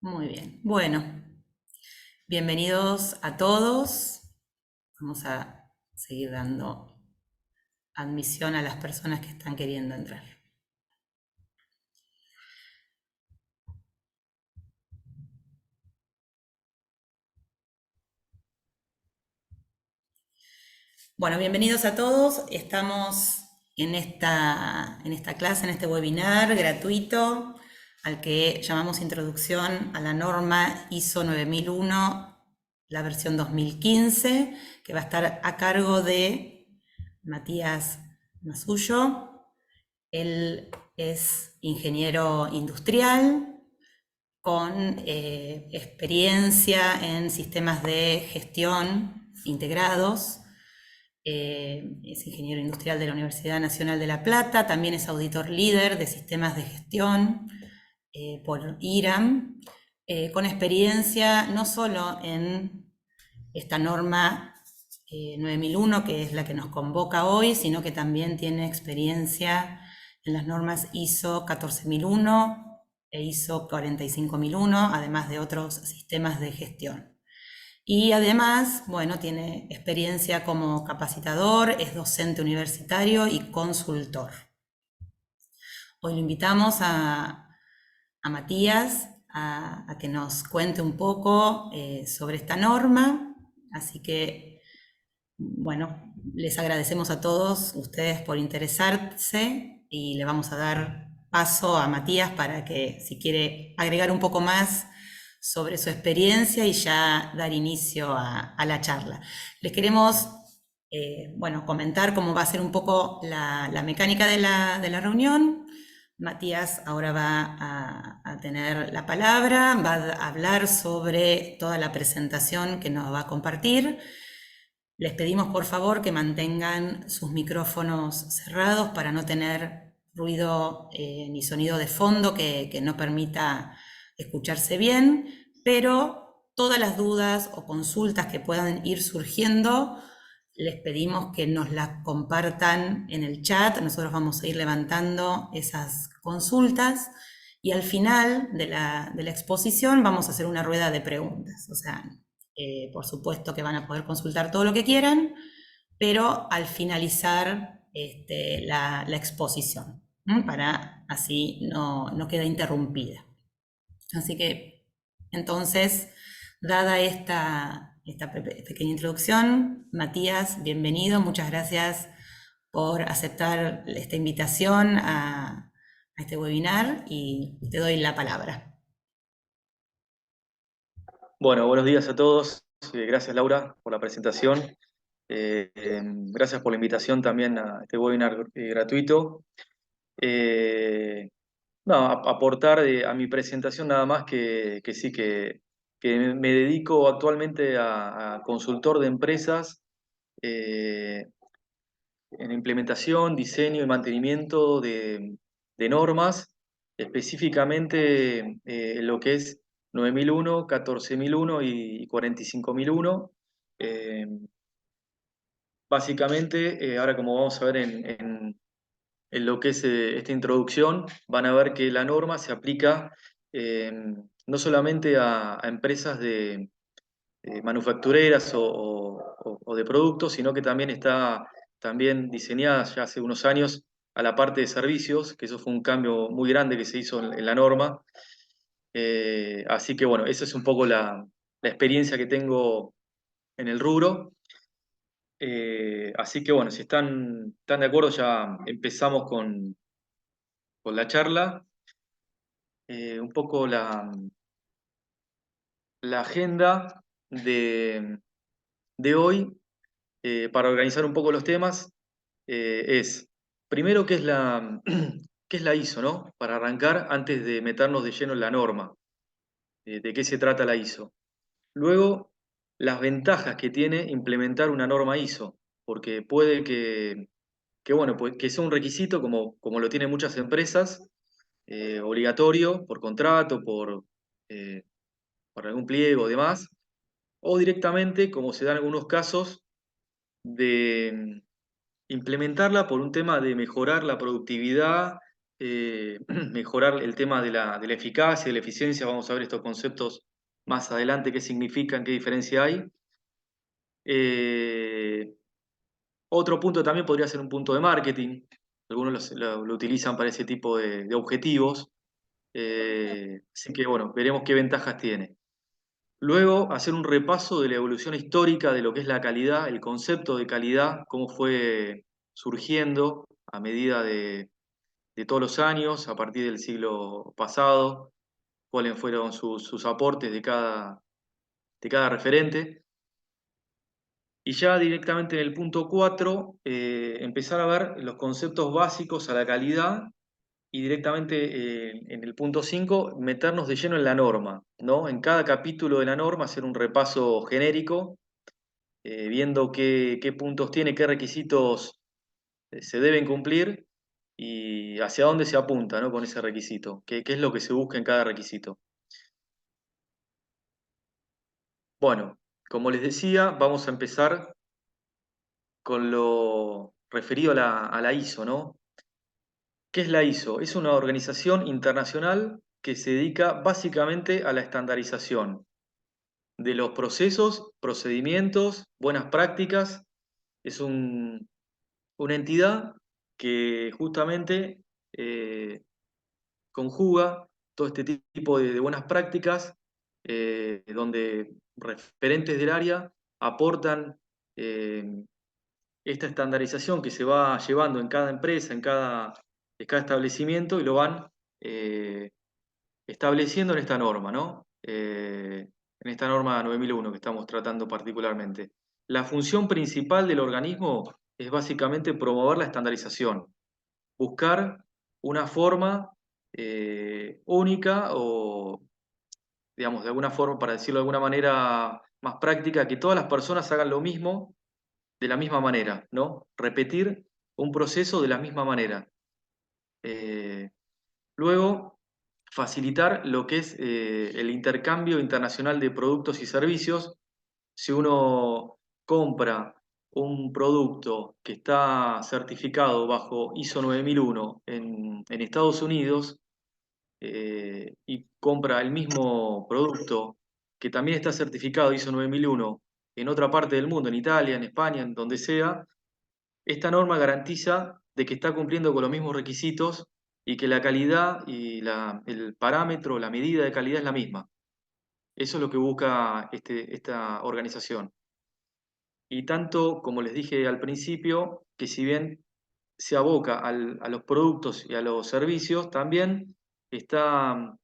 Muy bien. Bueno, bienvenidos a todos. Vamos a seguir dando admisión a las personas que están queriendo entrar. Bueno, bienvenidos a todos. Estamos en esta clase, en este webinar gratuito, al que llamamos Introducción a la norma ISO 9001, la versión 2015, que va a estar a cargo de Matías Masullo. Él es ingeniero industrial con experiencia en sistemas de gestión integrados. Es ingeniero industrial de la Universidad Nacional de La Plata, también es auditor líder de sistemas de gestión por IRAM, con experiencia no solo en esta norma 9001, que es la que nos convoca hoy, sino que también tiene experiencia en las normas ISO 14001 e ISO 45001, además de otros sistemas de gestión. Y además, bueno, tiene experiencia como capacitador, es docente universitario y consultor. Hoy lo invitamos a Matías a que nos cuente un poco sobre esta norma, así que, bueno, les agradecemos a todos ustedes por interesarse y le vamos a dar paso a Matías para que si quiere agregar un poco más sobre su experiencia y ya dar inicio a la charla. Les queremos, bueno, comentar cómo va a ser un poco la mecánica de la reunión. Matías ahora va a tener la palabra, va a hablar sobre toda la presentación que nos va a compartir. Les pedimos por favor que mantengan sus micrófonos cerrados para no tener ruido ni sonido de fondo que no permita escucharse bien, pero todas las dudas o consultas que puedan ir surgiendo, les pedimos que nos las compartan en el chat. Nosotros vamos a ir levantando esas consultas y al final de la exposición vamos a hacer una rueda de preguntas. O sea, por supuesto que van a poder consultar todo lo que quieran, pero al finalizar la exposición, para así no queda interrumpida. Así que, entonces, dada esta pequeña introducción, Matías, bienvenido, muchas gracias por aceptar esta invitación a este webinar y te doy la palabra. Bueno, buenos días a todos. Gracias, Laura, por la presentación. Gracias por la invitación también a este webinar gratuito. Eh, no, aportar a mi presentación nada más que sí que me dedico actualmente a consultor de empresas en implementación, diseño y mantenimiento de normas, específicamente lo que es 9001, 14001 y 45001. Eh, Básicamente, ahora como vamos a ver en lo que es esta introducción, van a ver que la norma se aplica eh, no solamente a empresas de manufactureras o de productos, sino que también está también diseñada ya hace unos años a la parte de servicios, que eso fue un cambio muy grande que se hizo en la norma. Así que bueno, esa es un poco la experiencia que tengo en el rubro. Así que bueno, si están de acuerdo, ya empezamos con la charla. Un poco la agenda de hoy, para organizar un poco los temas, es primero qué es la ISO, ¿no? Para arrancar, antes de meternos de lleno en la norma, de qué se trata la ISO. Luego, las ventajas que tiene implementar una norma ISO, porque puede bueno, pues, que sea un requisito, como lo tienen muchas empresas, obligatorio por contrato, eh, por algún pliego o demás, o directamente, como se da en algunos casos, de implementarla por un tema de mejorar la productividad, mejorar el tema de la eficacia, de la eficiencia. Vamos a ver estos conceptos más adelante, qué significan, qué diferencia hay. Eh, Otro punto también podría ser un punto de marketing. Algunos lo utilizan para ese tipo de objetivos. Así que bueno, veremos qué ventajas tiene. Luego, hacer un repaso de la evolución histórica de lo que es la calidad, el concepto de calidad, cómo fue surgiendo a medida de todos los años, a partir del siglo pasado, cuáles fueron sus aportes de cada referente. Y ya directamente en el punto 4, empezar a ver los conceptos básicos a la calidad y directamente en el punto 5 meternos de lleno en la norma, ¿no? En cada capítulo de la norma hacer un repaso genérico, viendo qué puntos tiene, qué requisitos se deben cumplir y hacia dónde se apunta, ¿no? Con ese requisito, qué es lo que se busca en cada requisito. Bueno, como les decía, vamos a empezar con lo referido a la ISO, ¿no? ¿Qué es la ISO? Es una organización internacional que se dedica básicamente a la estandarización de los procesos, procedimientos, buenas prácticas. Es una entidad que justamente eh, conjuga todo este tipo de buenas prácticas, donde referentes del área aportan eh, esta estandarización que se va llevando en cada empresa, en cada establecimiento y lo van eh, estableciendo en esta norma, ¿no? En esta norma 9001 que estamos tratando particularmente. La función principal del organismo es básicamente promover la estandarización, buscar una forma única o, digamos, de alguna forma, para decirlo de alguna manera más práctica, que todas las personas hagan lo mismo de la misma manera, ¿no? Repetir un proceso de la misma manera. Eh, Luego, facilitar lo que es el intercambio internacional de productos y servicios. Si uno compra un producto que está certificado bajo ISO 9001 en Estados Unidos y compra el mismo producto que también está certificado ISO 9001 en otra parte del mundo, en Italia, en España, en donde sea, esta norma garantiza de que está cumpliendo con los mismos requisitos y que la calidad y el parámetro, la medida de calidad es la misma. Eso es lo que busca esta organización. Y tanto, como les dije al principio, que si bien se aboca a los productos y a los servicios, también está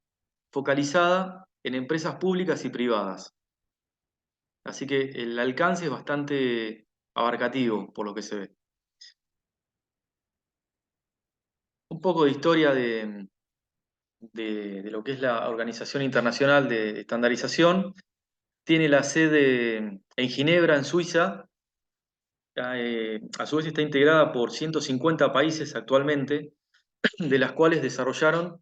focalizada en empresas públicas y privadas. Así que el alcance es bastante abarcativo, por lo que se ve. Un poco de historia de lo que es la Organización Internacional de Estandarización. Tiene la sede en Ginebra, en Suiza. A su vez está integrada por 150 países actualmente, de las cuales desarrollaron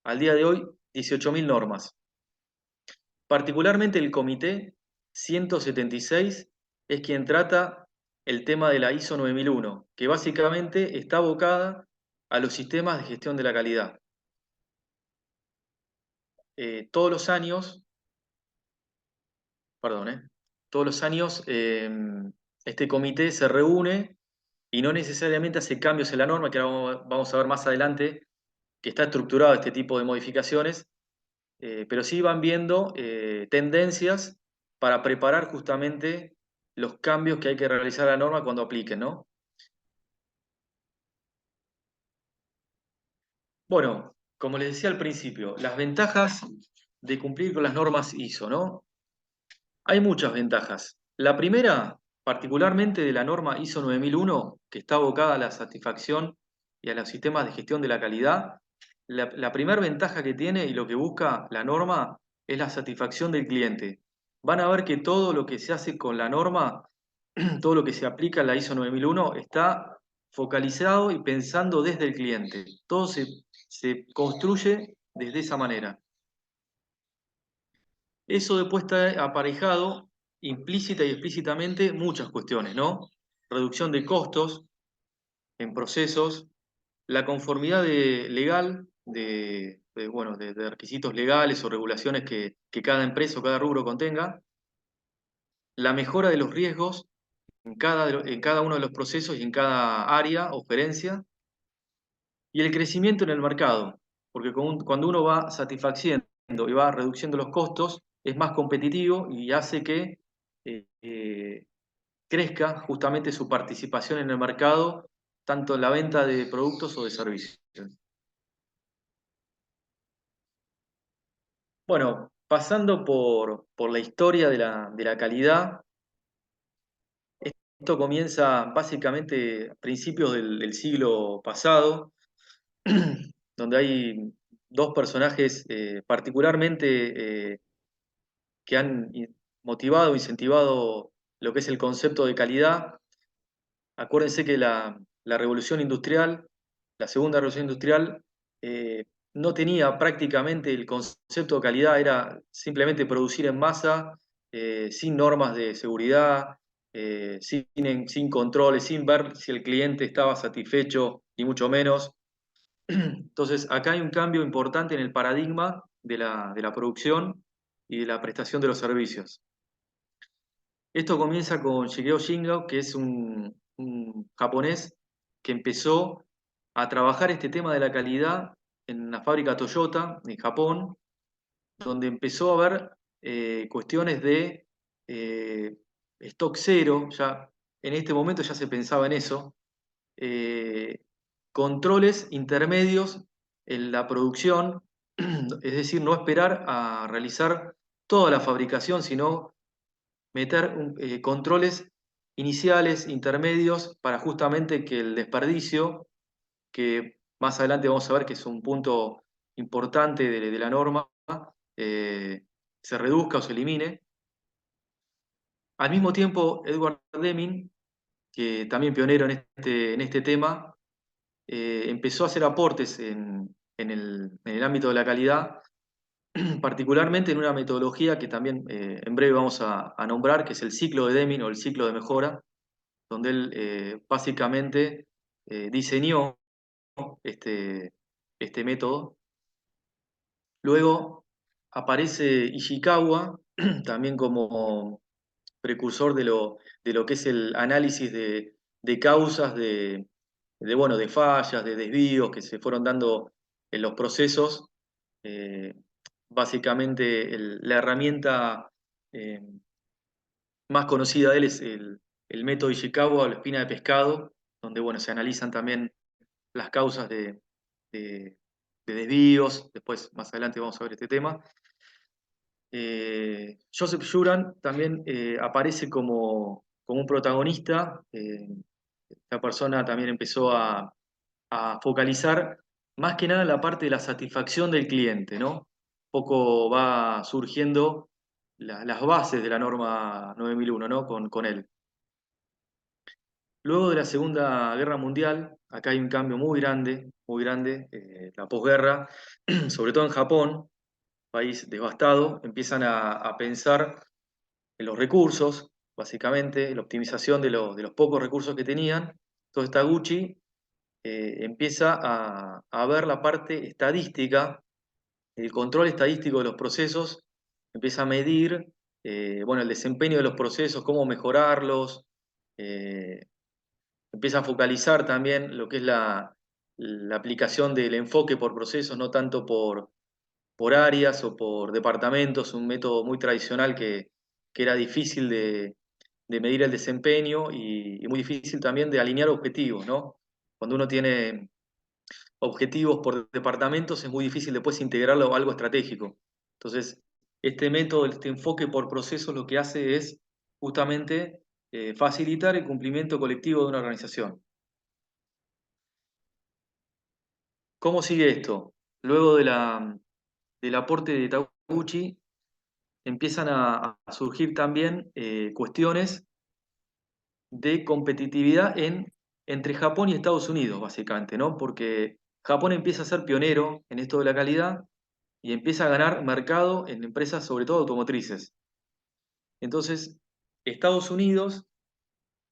al día de hoy 18.000 normas. Particularmente el Comité 176 es quien trata el tema de la ISO 9001, que básicamente está abocada a los sistemas de gestión de la calidad. Todos los años, perdón, todos los años este comité se reúne y no necesariamente hace cambios en la norma, que ahora vamos a ver más adelante, que está estructurado este tipo de modificaciones, pero sí van viendo tendencias para preparar justamente los cambios que hay que realizar a la norma cuando apliquen, ¿no? Bueno, como les decía al principio, las ventajas de cumplir con las normas ISO, ¿no? Hay muchas ventajas. La primera, particularmente de la norma ISO 9001, que está abocada a la satisfacción y a los sistemas de gestión de la calidad, la primera ventaja que tiene y lo que busca la norma es la satisfacción del cliente. Van a ver que todo lo que se hace con la norma, todo lo que se aplica a la ISO 9001 está focalizado y pensando desde el cliente. Todo se construye desde esa manera. Eso después está aparejado implícita y explícitamente muchas cuestiones, ¿no? Reducción de costos en procesos, la conformidad legal bueno, de requisitos legales o regulaciones que cada empresa o cada rubro contenga, la mejora de los riesgos en cada uno de los procesos y en cada área o gerencia, y el crecimiento en el mercado, porque cuando uno va satisfaciendo y va reduciendo los costos, es más competitivo y hace que eh, eh, crezca justamente su participación en el mercado, tanto en la venta de productos o de servicios. Bueno, pasando por la historia de la calidad, esto comienza básicamente a principios del siglo pasado, donde hay dos personajes particularmente que han motivado, incentivado lo que es el concepto de calidad. Acuérdense que la revolución industrial, la segunda revolución industrial, no tenía prácticamente el concepto de calidad, era simplemente producir en masa, sin normas de seguridad, sin controles, sin ver si el cliente estaba satisfecho, ni mucho menos. Entonces, acá hay un cambio importante en el paradigma de la producción y de la prestación de los servicios. Esto comienza con Shigeo Shingo, que es un japonés que empezó a trabajar este tema de la calidad en la fábrica Toyota en Japón, donde empezó a ver cuestiones de eh, stock cero, ya en este momento ya se pensaba en eso, eh, controles intermedios en la producción, es decir, no esperar a realizar toda la fabricación, sino meter controles iniciales, intermedios, para justamente que el desperdicio, que más adelante vamos a ver que es un punto importante de la norma, eh, se reduzca o se elimine. Al mismo tiempo, Edward Deming, que también pionero en este tema, empezó a hacer aportes en el ámbito de la calidad, particularmente en una metodología que también en breve vamos a nombrar, que es el ciclo de Deming o el ciclo de mejora, donde él básicamente diseñó este método. Luego aparece Ishikawa, también como precursor de lo que es el análisis de causas bueno, de fallas, de desvíos que se fueron dando en los procesos. Eh, Básicamente la herramienta eh, más conocida de él es el método Ishikawa o la espina de pescado, donde bueno, se analizan también las causas de- de desvíos. Después, más adelante, vamos a ver este tema. Joseph Juran también aparece como un protagonista. Esta persona también empezó a focalizar más que nada en la parte de la satisfacción del cliente, ¿no? Poco va surgiendo las bases de la norma 9001, ¿no? Con él. Luego de la Segunda Guerra Mundial, acá hay un cambio muy grande, la posguerra, sobre todo en Japón, país devastado, empiezan a pensar en los recursos, básicamente, en la optimización de los pocos recursos que tenían. Entonces Taguchi empieza a ver la parte estadística, el control estadístico de los procesos, empieza a medir bueno, el desempeño de los procesos, cómo mejorarlos, eh, empieza a focalizar también lo que es la aplicación del enfoque por procesos, no tanto por áreas o por departamentos, un método muy tradicional que era difícil de medir el desempeño y muy difícil también de alinear objetivos, ¿no? Cuando uno tiene objetivos por departamentos es muy difícil después integrarlo a algo estratégico. Entonces, este método, este enfoque por procesos lo que hace es justamente facilitar el cumplimiento colectivo de una organización. ¿Cómo sigue esto? Luego del aporte de Taguchi, empiezan a surgir también cuestiones de competitividad entre Japón y Estados Unidos, básicamente, ¿no? Porque Japón empieza a ser pionero en esto de la calidad y empieza a ganar mercado en empresas, sobre todo automotrices. Entonces, Estados Unidos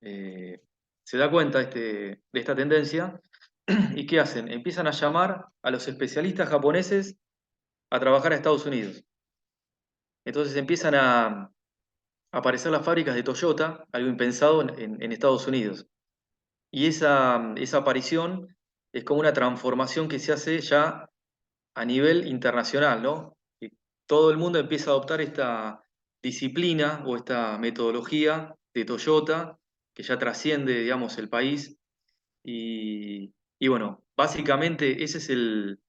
se da cuenta de esta tendencia ¿Y qué hacen? Empiezan a llamar a los especialistas japoneses a trabajar a Estados Unidos. Entonces empiezan a aparecer las fábricas de Toyota, algo impensado en Estados Unidos. Y esa aparición es como una transformación que se hace ya a nivel internacional, ¿no? Y todo el mundo empieza a adoptar esta disciplina o esta metodología de Toyota que ya trasciende, digamos, el país. Y bueno, básicamente ese es el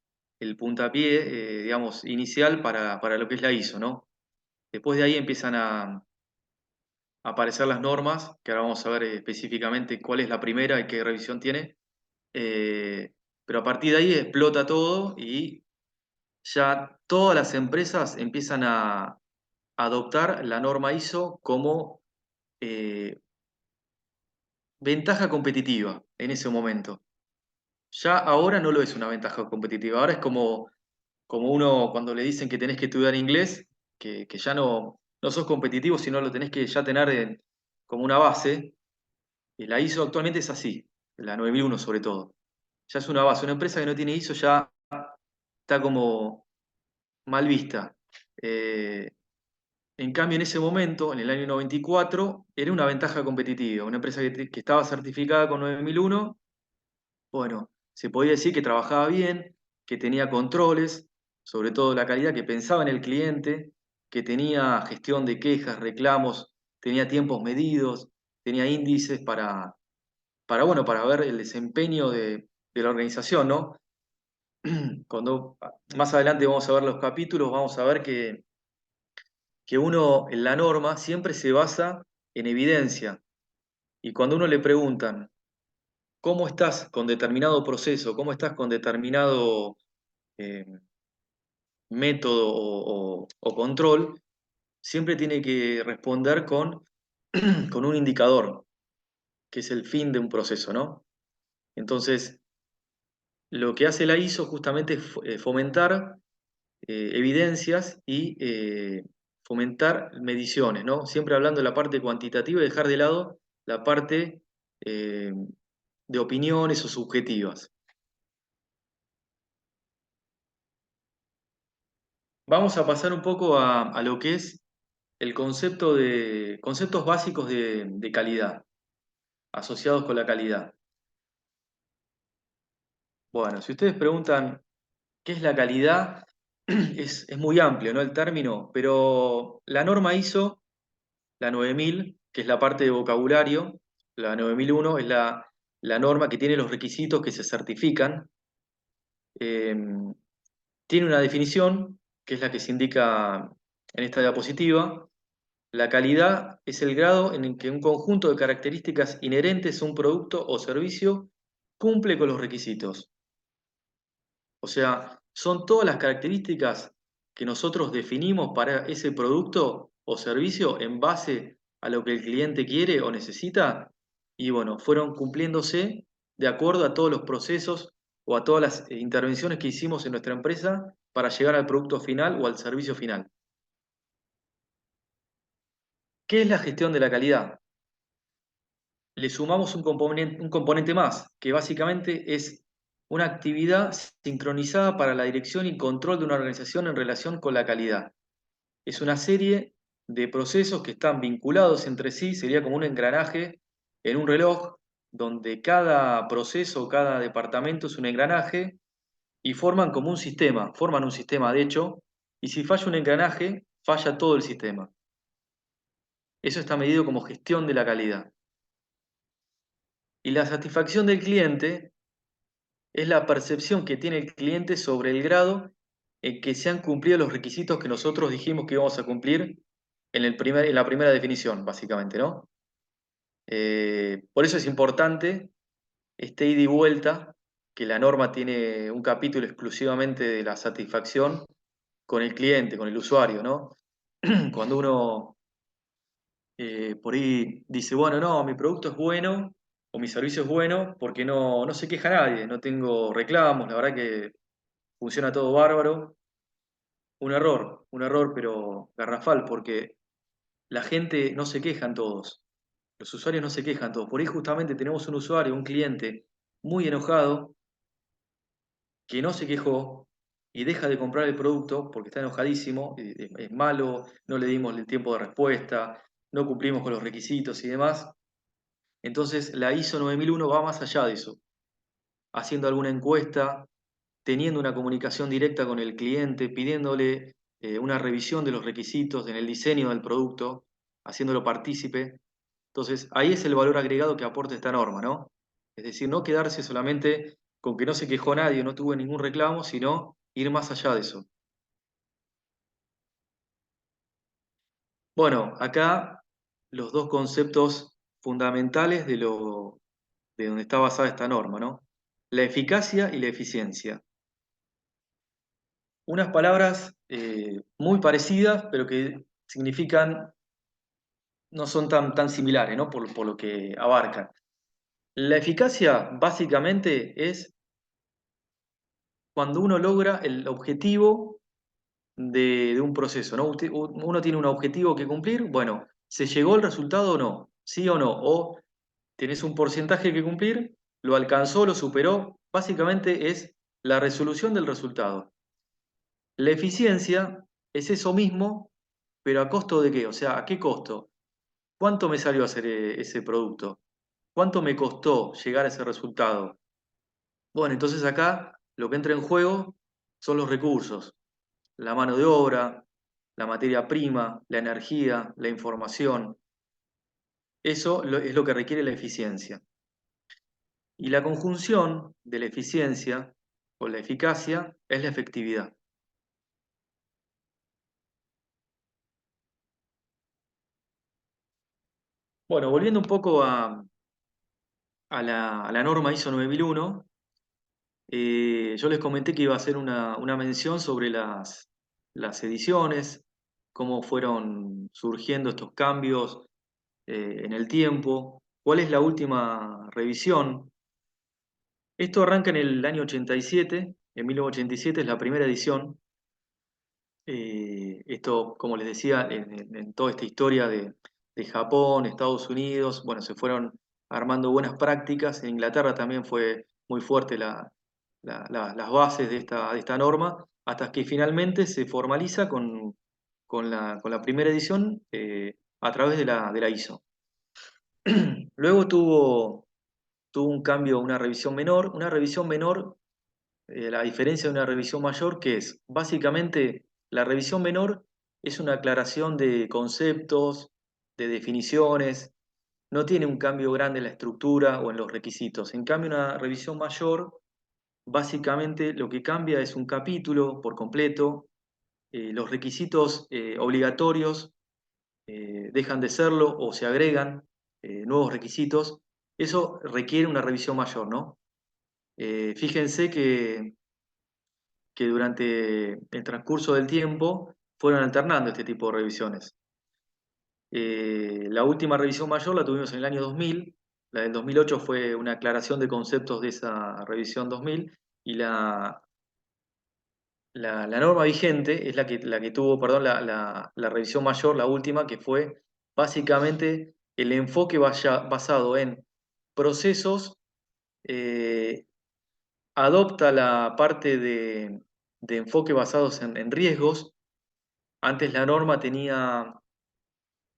puntapié, digamos, inicial para lo que es la ISO, ¿no? Después de ahí empiezan a aparecer las normas, que ahora vamos a ver específicamente cuál es la primera y qué revisión tiene. Eh, pero a partir de ahí explota todo y ya todas las empresas empiezan a adoptar la norma ISO como eh, ventaja competitiva en ese momento. Ya ahora no lo es una ventaja competitiva, ahora es como uno cuando le dicen que tenés que estudiar inglés, que ya no sos competitivo, sino lo tenés que ya tener como una base. Y la ISO actualmente es así, la 9001 sobre todo. Ya es una base. Una empresa que no tiene ISO ya está como mal vista. Eh, en cambio, en ese momento, en el año 94, era una ventaja competitiva. Una empresa que estaba certificada con 9001, bueno, se podía decir que trabajaba bien, que tenía controles, sobre todo la calidad, que pensaba en el cliente, que tenía gestión de quejas, reclamos, tenía tiempos medidos, tenía índices bueno, para ver el desempeño de la organización, ¿no? Cuando más adelante vamos a ver los capítulos, vamos a ver que uno en la norma siempre se basa en evidencia. Y cuando uno le preguntan, ¿cómo estás con determinado proceso? ¿Cómo estás con determinado eh, método o control? Siempre tiene que responder con un indicador, que es el fin de un proceso, ¿no? Entonces, lo que hace la ISO justamente es fomentar evidencias y fomentar mediciones, ¿no? Siempre hablando de la parte cuantitativa y dejar de lado la parte eh, de opiniones o subjetivas. Vamos a pasar un poco a lo que es el concepto de conceptos básicos de calidad, asociados con la calidad. Bueno, si ustedes preguntan qué es la calidad, es muy amplio, ¿no? El término, pero la norma ISO, la 9000, que es la parte de vocabulario, la 9001 es la norma que tiene los requisitos que se certifican. Eh, Tiene una definición, que es la que se indica en esta diapositiva. La calidad es el grado en el que un conjunto de características inherentes a un producto o servicio cumple con los requisitos. O sea, son todas las características que nosotros definimos para ese producto o servicio en base a lo que el cliente quiere o necesita. Y bueno, fueron cumpliéndose de acuerdo a todos los procesos o a todas las intervenciones que hicimos en nuestra empresa para llegar al producto final o al servicio final. ¿Qué es la gestión de la calidad? Le sumamos un componente más, que básicamente es una actividad sincronizada para la dirección y control de una organización en relación con la calidad. Es una serie de procesos que están vinculados entre sí, sería como un engranaje en un reloj, donde cada proceso, cada departamento es un engranaje y forman un sistema de hecho, y si falla un engranaje, falla todo el sistema. Eso está medido como gestión de la calidad. Y la satisfacción del cliente es la percepción que tiene el cliente sobre el grado en que se han cumplido los requisitos que nosotros dijimos que íbamos a cumplir en la primera definición, básicamente, ¿no? Por eso es importante este ida y vuelta, que la norma tiene un capítulo exclusivamente de la satisfacción con el cliente, con el usuario, ¿no? Cuando uno por ahí dice, bueno, no, mi producto es bueno o mi servicio es bueno porque no se queja nadie, no tengo reclamos, la verdad que funciona todo bárbaro. Un error pero garrafal porque la gente no se quejan todos, los usuarios no se quejan todos. Por ahí justamente tenemos un usuario, un cliente muy enojado que no se quejó y deja de comprar el producto porque está enojadísimo, es malo, no le dimos el tiempo de respuesta, no cumplimos con los requisitos y demás. Entonces la ISO 9001 va más allá de eso, haciendo alguna encuesta, teniendo una comunicación directa con el cliente, pidiéndole una revisión de los requisitos en el diseño del producto, haciéndolo partícipe. Entonces, ahí es el valor agregado que aporta esta norma, ¿no? Es decir, no quedarse solamente con que no se quejó nadie, no tuvo ningún reclamo, sino ir más allá de eso. Bueno, acá los dos conceptos fundamentales de donde está basada esta norma, ¿no? La eficacia y la eficiencia. Unas palabras muy parecidas, pero que significan, no son tan similares, ¿no? Por lo que abarcan. La eficacia básicamente es cuando uno logra el objetivo de un proceso, ¿no? Uno tiene un objetivo que cumplir, bueno, ¿se llegó al resultado o no? ¿Sí o no? O tenés un porcentaje que cumplir, lo alcanzó, lo superó, básicamente es la resolución del resultado. La eficiencia es eso mismo, pero ¿a costo de qué? O sea, ¿a qué costo? ¿Cuánto me salió hacer ese producto? ¿Cuánto me costó llegar a ese resultado? Bueno, entonces acá lo que entra en juego son los recursos, la mano de obra, la materia prima, la energía, la información. Eso es lo que requiere la eficiencia. Y la conjunción de la eficiencia con la eficacia es la efectividad. Bueno, volviendo un poco a la norma ISO 9001, yo les comenté que iba a hacer una mención sobre las ediciones, cómo fueron surgiendo estos cambios en el tiempo, cuál es la última revisión. Esto arranca en el año 87, en 1987 es la primera edición. Esto, como les decía, en toda esta historia de Japón, Estados Unidos, bueno, se fueron armando buenas prácticas. En Inglaterra también fue muy fuerte las bases de esta norma, hasta que finalmente se formaliza con la primera edición a través de la ISO. Luego tuvo un cambio, una revisión menor, la diferencia de una revisión mayor, que es básicamente la revisión menor es una aclaración de conceptos, de definiciones, no tiene un cambio grande en la estructura o en los requisitos. En cambio, una revisión mayor, básicamente lo que cambia es un capítulo por completo, los requisitos obligatorios dejan de serlo o se agregan nuevos requisitos. Eso requiere una revisión mayor, ¿no? Fíjense que durante el transcurso del tiempo fueron alternando este tipo de revisiones. La última revisión mayor la tuvimos en el año 2000, la del 2008 fue una aclaración de conceptos de esa revisión 2000 y la norma vigente es la que tuvo, perdón, la revisión mayor, la última, que fue básicamente el enfoque basado en procesos, eh, adopta la parte de enfoque basados en riesgos. Antes la norma tenía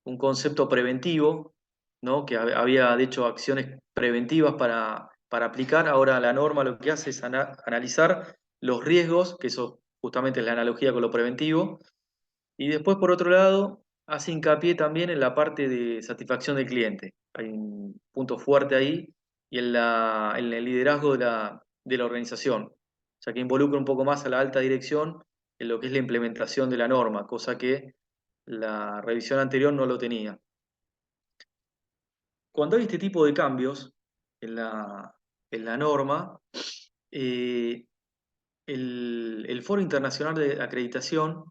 un concepto preventivo, ¿no? Que había de hecho acciones preventivas para aplicar. Ahora la norma lo que hace es analizar los riesgos, que eso justamente es la analogía con lo preventivo, y después por otro lado hace hincapié también en la parte de satisfacción del cliente. Hay un punto fuerte ahí y en el liderazgo de la organización, ya que involucra un poco más a la alta dirección en lo que es la implementación de la norma, cosa que la revisión anterior no lo tenía. Cuando hay este tipo de cambios en en la norma, eh, el Foro Internacional de Acreditación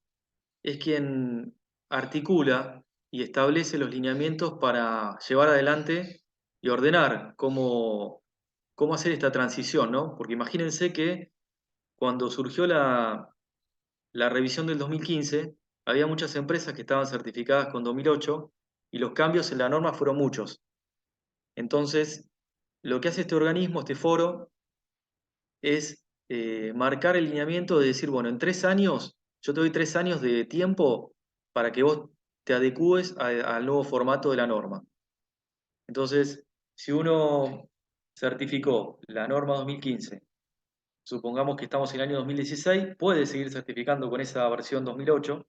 es quien articula y establece los lineamientos para llevar adelante y ordenar cómo hacer esta transición, ¿no? Porque imagínense que cuando surgió la revisión del 2015, había muchas empresas que estaban certificadas con 2008 y los cambios en la norma fueron muchos. Entonces, lo que hace este organismo, este foro, es marcar el lineamiento de decir, bueno, en 3 años, yo te doy 3 años de tiempo para que vos te adecúes al nuevo formato de la norma. Entonces, si uno certificó la norma 2015, supongamos que estamos en el año 2016, puede seguir certificando con esa versión 2008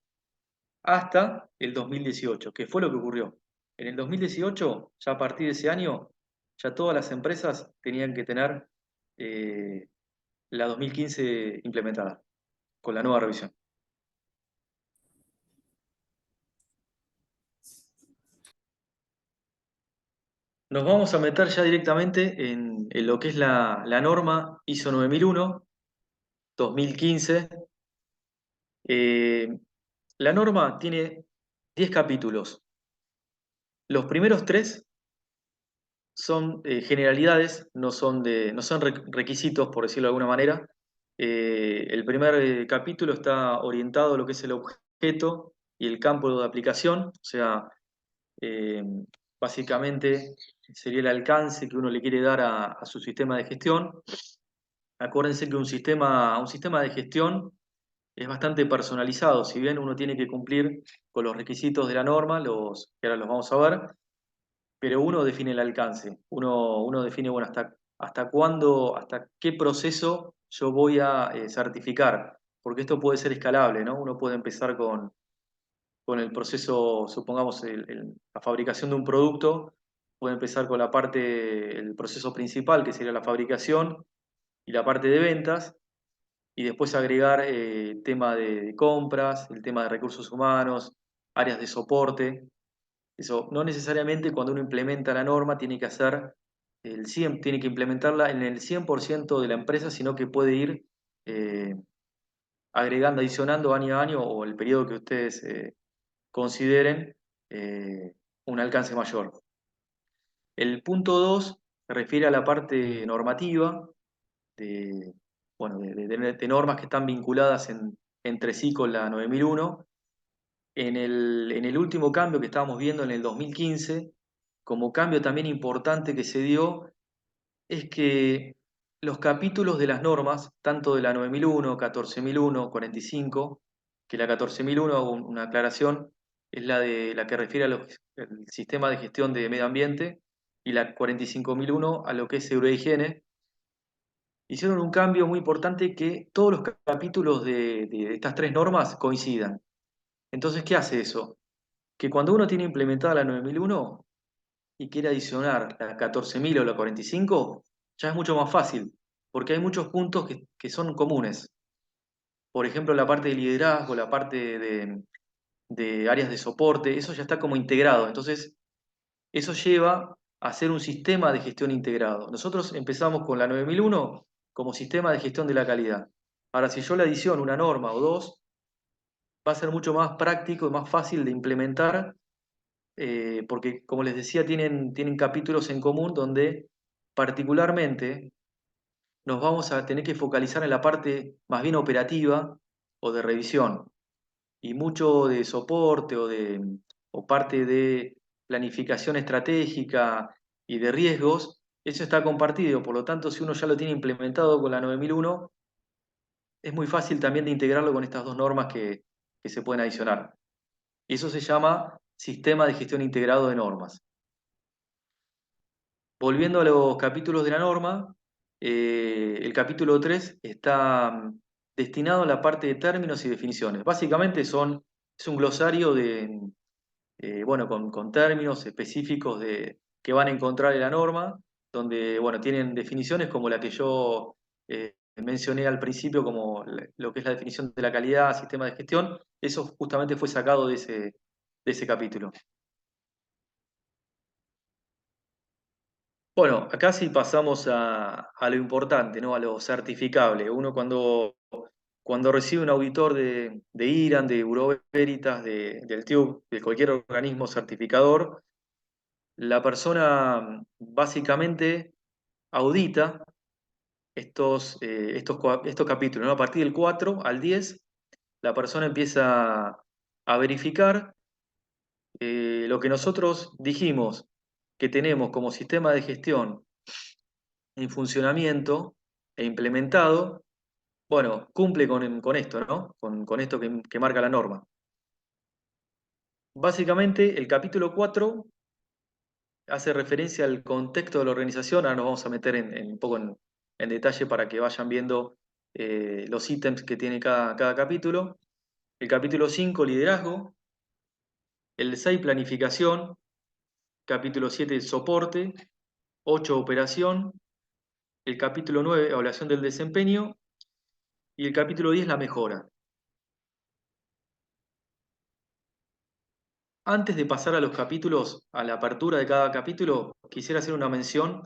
hasta el 2018, que fue lo que ocurrió. En el 2018, ya a partir de ese año, ya todas las empresas tenían que tener eh, la 2015 implementada, con la nueva revisión. Nos vamos a meter ya directamente en lo que es la norma ISO 9001, 2015. Eh, la norma tiene 10 capítulos. Los primeros 3 son generalidades, no son requisitos, por decirlo de alguna manera. El primer capítulo está orientado a lo que es el objeto y el campo de aplicación, o sea, eh, básicamente sería el alcance que uno le quiere dar a su sistema de gestión. Acuérdense que un sistema de gestión es bastante personalizado, si bien uno tiene que cumplir con los requisitos de la norma, que ahora los vamos a ver, pero uno define el alcance, uno define, bueno, hasta cuándo, hasta qué proceso yo voy a certificar, porque esto puede ser escalable, ¿no? Uno puede empezar con el proceso, supongamos, la fabricación de un producto, puede empezar con el proceso principal, que sería la fabricación, y la parte de ventas, y después agregar tema de compras, el tema de recursos humanos, áreas de soporte. Eso no necesariamente cuando uno implementa la norma tiene que hacer tiene que implementarla en el 100% de la empresa, sino que puede ir eh, agregando, adicionando año a año o el periodo que ustedes consideren eh, un alcance mayor. El punto 2 se refiere a la parte normativa de, bueno, de normas que están vinculadas entre sí con la 9001. En el último cambio que estábamos viendo en el 2015, como cambio también importante que se dio, es que los capítulos de las normas, tanto de la 9001, 14001, 45, que la 14001, hago una aclaración, es la que refiere al sistema de gestión de medio ambiente, y la 45001 a lo que es Eurohigiene, hicieron un cambio muy importante que todos los capítulos de estas 3 normas coincidan. Entonces, ¿qué hace eso? Que cuando uno tiene implementada la 9001 y quiere adicionar la 14000 o la 45, ya es mucho más fácil, porque hay muchos puntos que son comunes. Por ejemplo, la parte de liderazgo, la parte de áreas de soporte, eso ya está como integrado. Entonces, eso lleva a hacer un sistema de gestión integrado. Nosotros empezamos con la 9001 como sistema de gestión de la calidad. Ahora, si yo le adiciono una norma o dos, va a ser mucho más práctico y más fácil de implementar, porque, como les decía, tienen capítulos en común donde particularmente nos vamos a tener que focalizar en la parte más bien operativa o de revisión, y mucho de soporte o parte de planificación estratégica y de riesgos, eso está compartido. Por lo tanto, si uno ya lo tiene implementado con la 9001, es muy fácil también de integrarlo con estas 2 normas que se pueden adicionar. Y eso se llama sistema de gestión integrado de normas. Volviendo a los capítulos de la norma, el capítulo 3 está destinado a la parte de términos y definiciones. Básicamente es un glosario bueno, con términos específicos que van a encontrar en la norma, donde bueno, tienen definiciones como la que yo mencioné al principio, como lo que es la definición de la calidad, sistema de gestión. Eso justamente fue sacado de ese capítulo. Bueno, acá sí pasamos a lo importante, ¿no? A lo certificable. Uno cuando recibe un auditor de IRAN, de Bureau Veritas, del TÜV, de cualquier organismo certificador, la persona básicamente audita estos capítulos, ¿no? A partir del 4 al 10, la persona empieza a verificar lo que nosotros dijimos que tenemos como sistema de gestión en funcionamiento e implementado, Bueno, cumple con esto, ¿no? Con esto que marca la norma. Básicamente, el capítulo 4 hace referencia al contexto de la organización. Ahora nos vamos a meter un poco en detalle para que vayan viendo los ítems que tiene cada capítulo. El capítulo 5, liderazgo. El 6, planificación. Capítulo 7, soporte. 8, operación. El capítulo 9, evaluación del desempeño. Y el capítulo 10, la mejora. Antes de pasar a los capítulos, a la apertura de cada capítulo, quisiera hacer una mención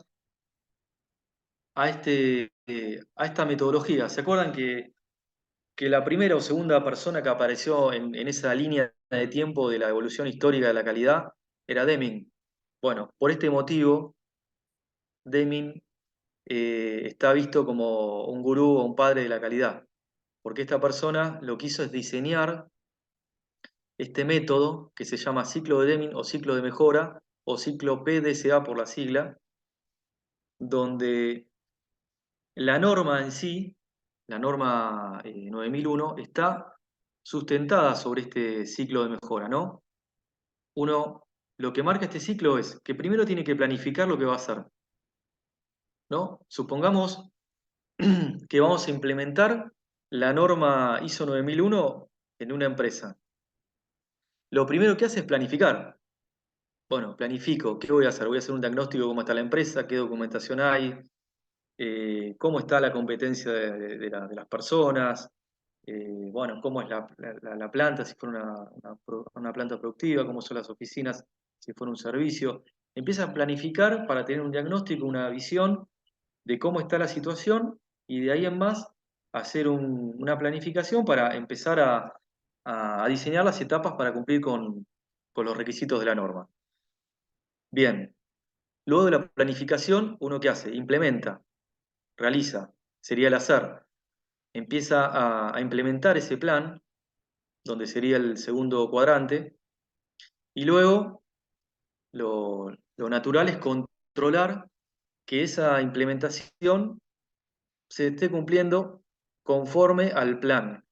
a esta metodología. ¿Se acuerdan que la primera o segunda persona que apareció en esa línea de tiempo de la evolución histórica de la calidad era Deming? Bueno, por este motivo, Deming está visto como un gurú o un padre de la calidad, porque esta persona lo que hizo es diseñar este método que se llama ciclo de Deming o ciclo de mejora o ciclo PDCA por la sigla, donde la norma en sí, la norma 9001, está sustentada sobre este ciclo de mejora, ¿no? Uno, lo que marca este ciclo es que primero tiene que planificar lo que va a hacer, ¿no? Supongamos que vamos a implementar la norma ISO 9001 en una empresa. Lo primero que hace es planificar. Bueno, planifico, ¿qué voy a hacer? Voy a hacer un diagnóstico de cómo está la empresa, qué documentación hay, cómo está la competencia de las personas, bueno, cómo es la planta, si fuera una planta productiva, cómo son las oficinas, si fuera un servicio. Empieza a planificar para tener un diagnóstico, una visión de cómo está la situación y de ahí en más hacer una planificación para empezar a diseñar las etapas para cumplir con los requisitos de la norma. Bien, luego de la planificación, ¿uno qué hace? Implementa, realiza, sería el hacer. Empieza a implementar ese plan, donde sería el segundo cuadrante, y luego lo natural es controlar que esa implementación se esté cumpliendo conforme al plan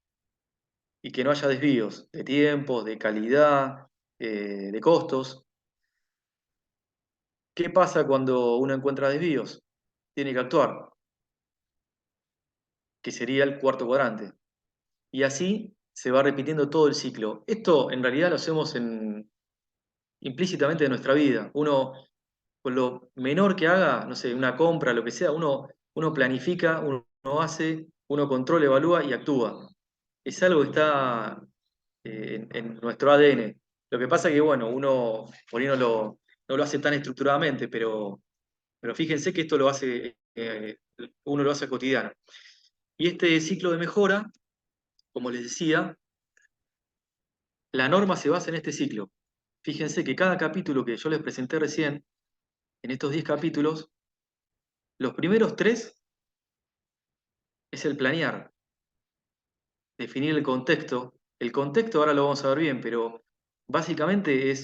y que no haya desvíos de tiempo, de calidad, de costos. ¿Qué pasa cuando uno encuentra desvíos? Tiene que actuar, que sería el cuarto cuadrante. Y así se va repitiendo todo el ciclo. Esto en realidad lo hacemos implícitamente en nuestra vida. Uno, con lo menor que haga, no sé, una compra, lo que sea, uno planifica, uno hace, uno controla, evalúa y actúa. Es algo que está en nuestro ADN. Lo que pasa es que, bueno, uno por ahí no lo hace tan estructuradamente, pero fíjense que esto lo hace, uno lo hace cotidiano. Y este ciclo de mejora, como les decía, la norma se basa en este ciclo. Fíjense que cada capítulo que yo les presenté recién, en estos 10 capítulos, los primeros 3 es el planear, definir el contexto. El contexto ahora lo vamos a ver bien, pero básicamente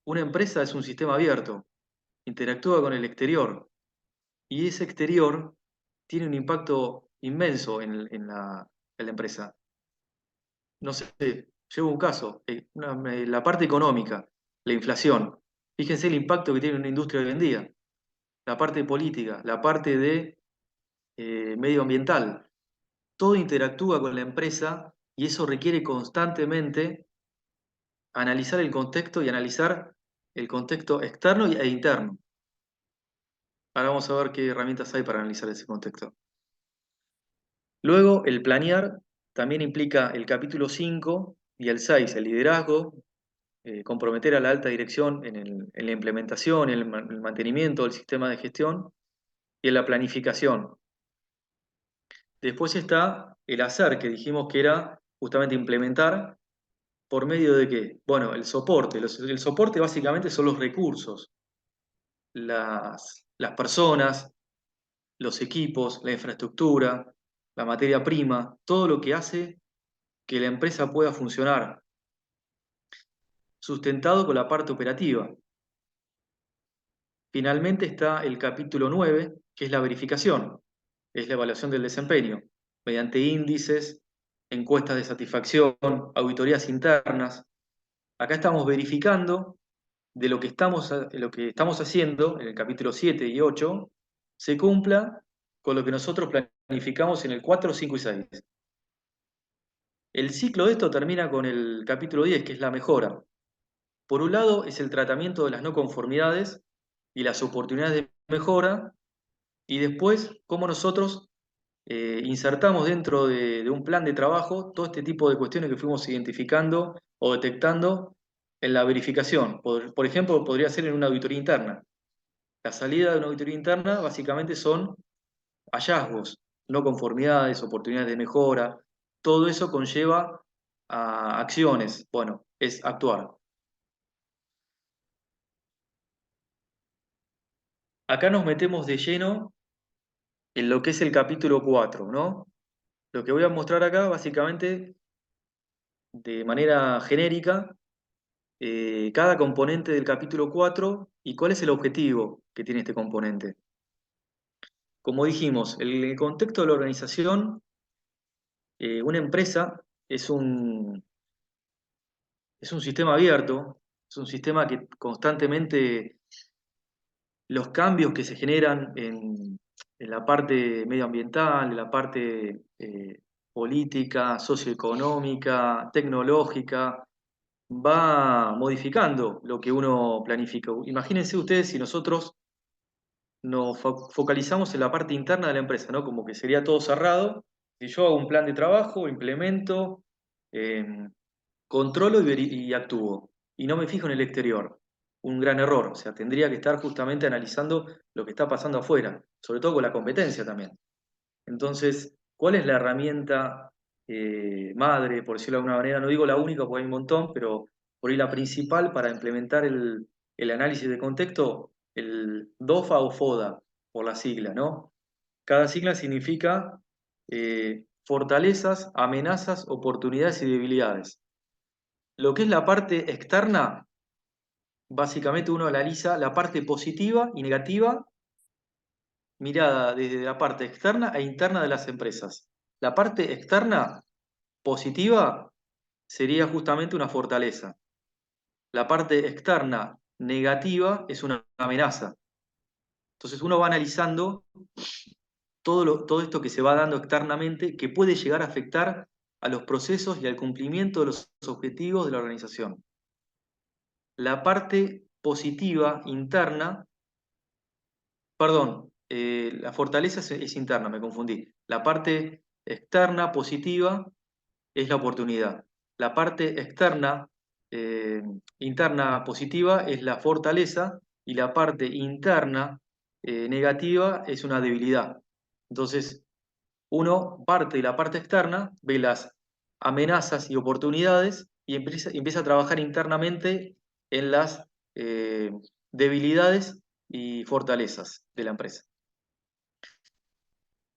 una empresa es un sistema abierto, interactúa con el exterior y ese exterior tiene un impacto inmenso en la empresa. No sé, llevo un caso, la parte económica, la inflación. Fíjense el impacto que tiene una industria hoy en día. La parte política, la parte de medioambiental. Todo interactúa con la empresa y eso requiere constantemente analizar el contexto y analizar el contexto externo e interno. Ahora vamos a ver qué herramientas hay para analizar ese contexto. Luego, el planear también implica el capítulo 5 y el 6, el liderazgo, comprometer a la alta dirección en la implementación, en el mantenimiento del sistema de gestión y en la planificación. Después está el hacer, que dijimos que era justamente implementar por medio de qué. Bueno, el soporte. El soporte básicamente son los recursos, las personas, los equipos, la infraestructura, la materia prima, todo lo que hace que la empresa pueda funcionar, sustentado con la parte operativa. Finalmente está el capítulo 9, que es la verificación, es la evaluación del desempeño. mediante índices, encuestas de satisfacción, auditorías internas. Acá estamos verificando de lo que estamos haciendo en el capítulo 7 y 8 se cumpla con lo que nosotros planificamos en el 4, 5 y 6. El ciclo de esto termina con el capítulo 10, que es la mejora. Por un lado es el tratamiento de las no conformidades y las oportunidades de mejora, y después cómo nosotros insertamos dentro de un plan de trabajo todo este tipo de cuestiones que fuimos identificando o detectando en la verificación. Por ejemplo, podría ser en una auditoría interna. La salida de una auditoría interna básicamente son hallazgos, no conformidades, oportunidades de mejora. Todo eso conlleva a acciones. Bueno, es actuar. Acá nos metemos de lleno en lo que es el capítulo 4, ¿no? Lo que voy a mostrar acá, básicamente, de manera genérica, cada componente del capítulo 4 y cuál es el objetivo que tiene este componente. Como dijimos, el contexto de la organización, una empresa es un sistema abierto, es un sistema que constantemente los cambios que se generan en la parte medioambiental, en la parte política, socioeconómica, tecnológica, va modificando lo que uno planifica. Imagínense ustedes si nosotros nos focalizamos en la parte interna de la empresa, ¿no? Como que sería todo cerrado. Si yo hago un plan de trabajo, implemento, eh, controlo y actúo. Y no me fijo en el exterior. Un gran error. O sea, tendría que estar justamente analizando lo que está pasando afuera, sobre todo con la competencia también. Entonces, ¿cuál es la herramienta madre, por decirlo de alguna manera? No digo la única porque hay un montón, pero por ahí la principal para implementar el análisis de contexto, el DOFA o FODA, por la sigla, ¿no? Cada sigla significa fortalezas, amenazas, oportunidades y debilidades. Lo que es la parte externa, básicamente uno analiza la parte positiva y negativa mirada desde la parte externa e interna de las empresas. La parte externa positiva sería justamente una fortaleza. La parte externa negativa es una amenaza. Entonces uno va analizando todo esto que se va dando externamente que puede llegar a afectar a los procesos y al cumplimiento de los objetivos de la organización. La parte positiva interna, perdón, la fortaleza es interna, me confundí. La parte externa positiva es la oportunidad. La parte externa, eh, interna positiva es la fortaleza y la parte interna negativa es una debilidad. Entonces, uno parte de la parte externa, ve las amenazas y oportunidades y empieza a trabajar internamente en las eh, debilidades y fortalezas de la empresa.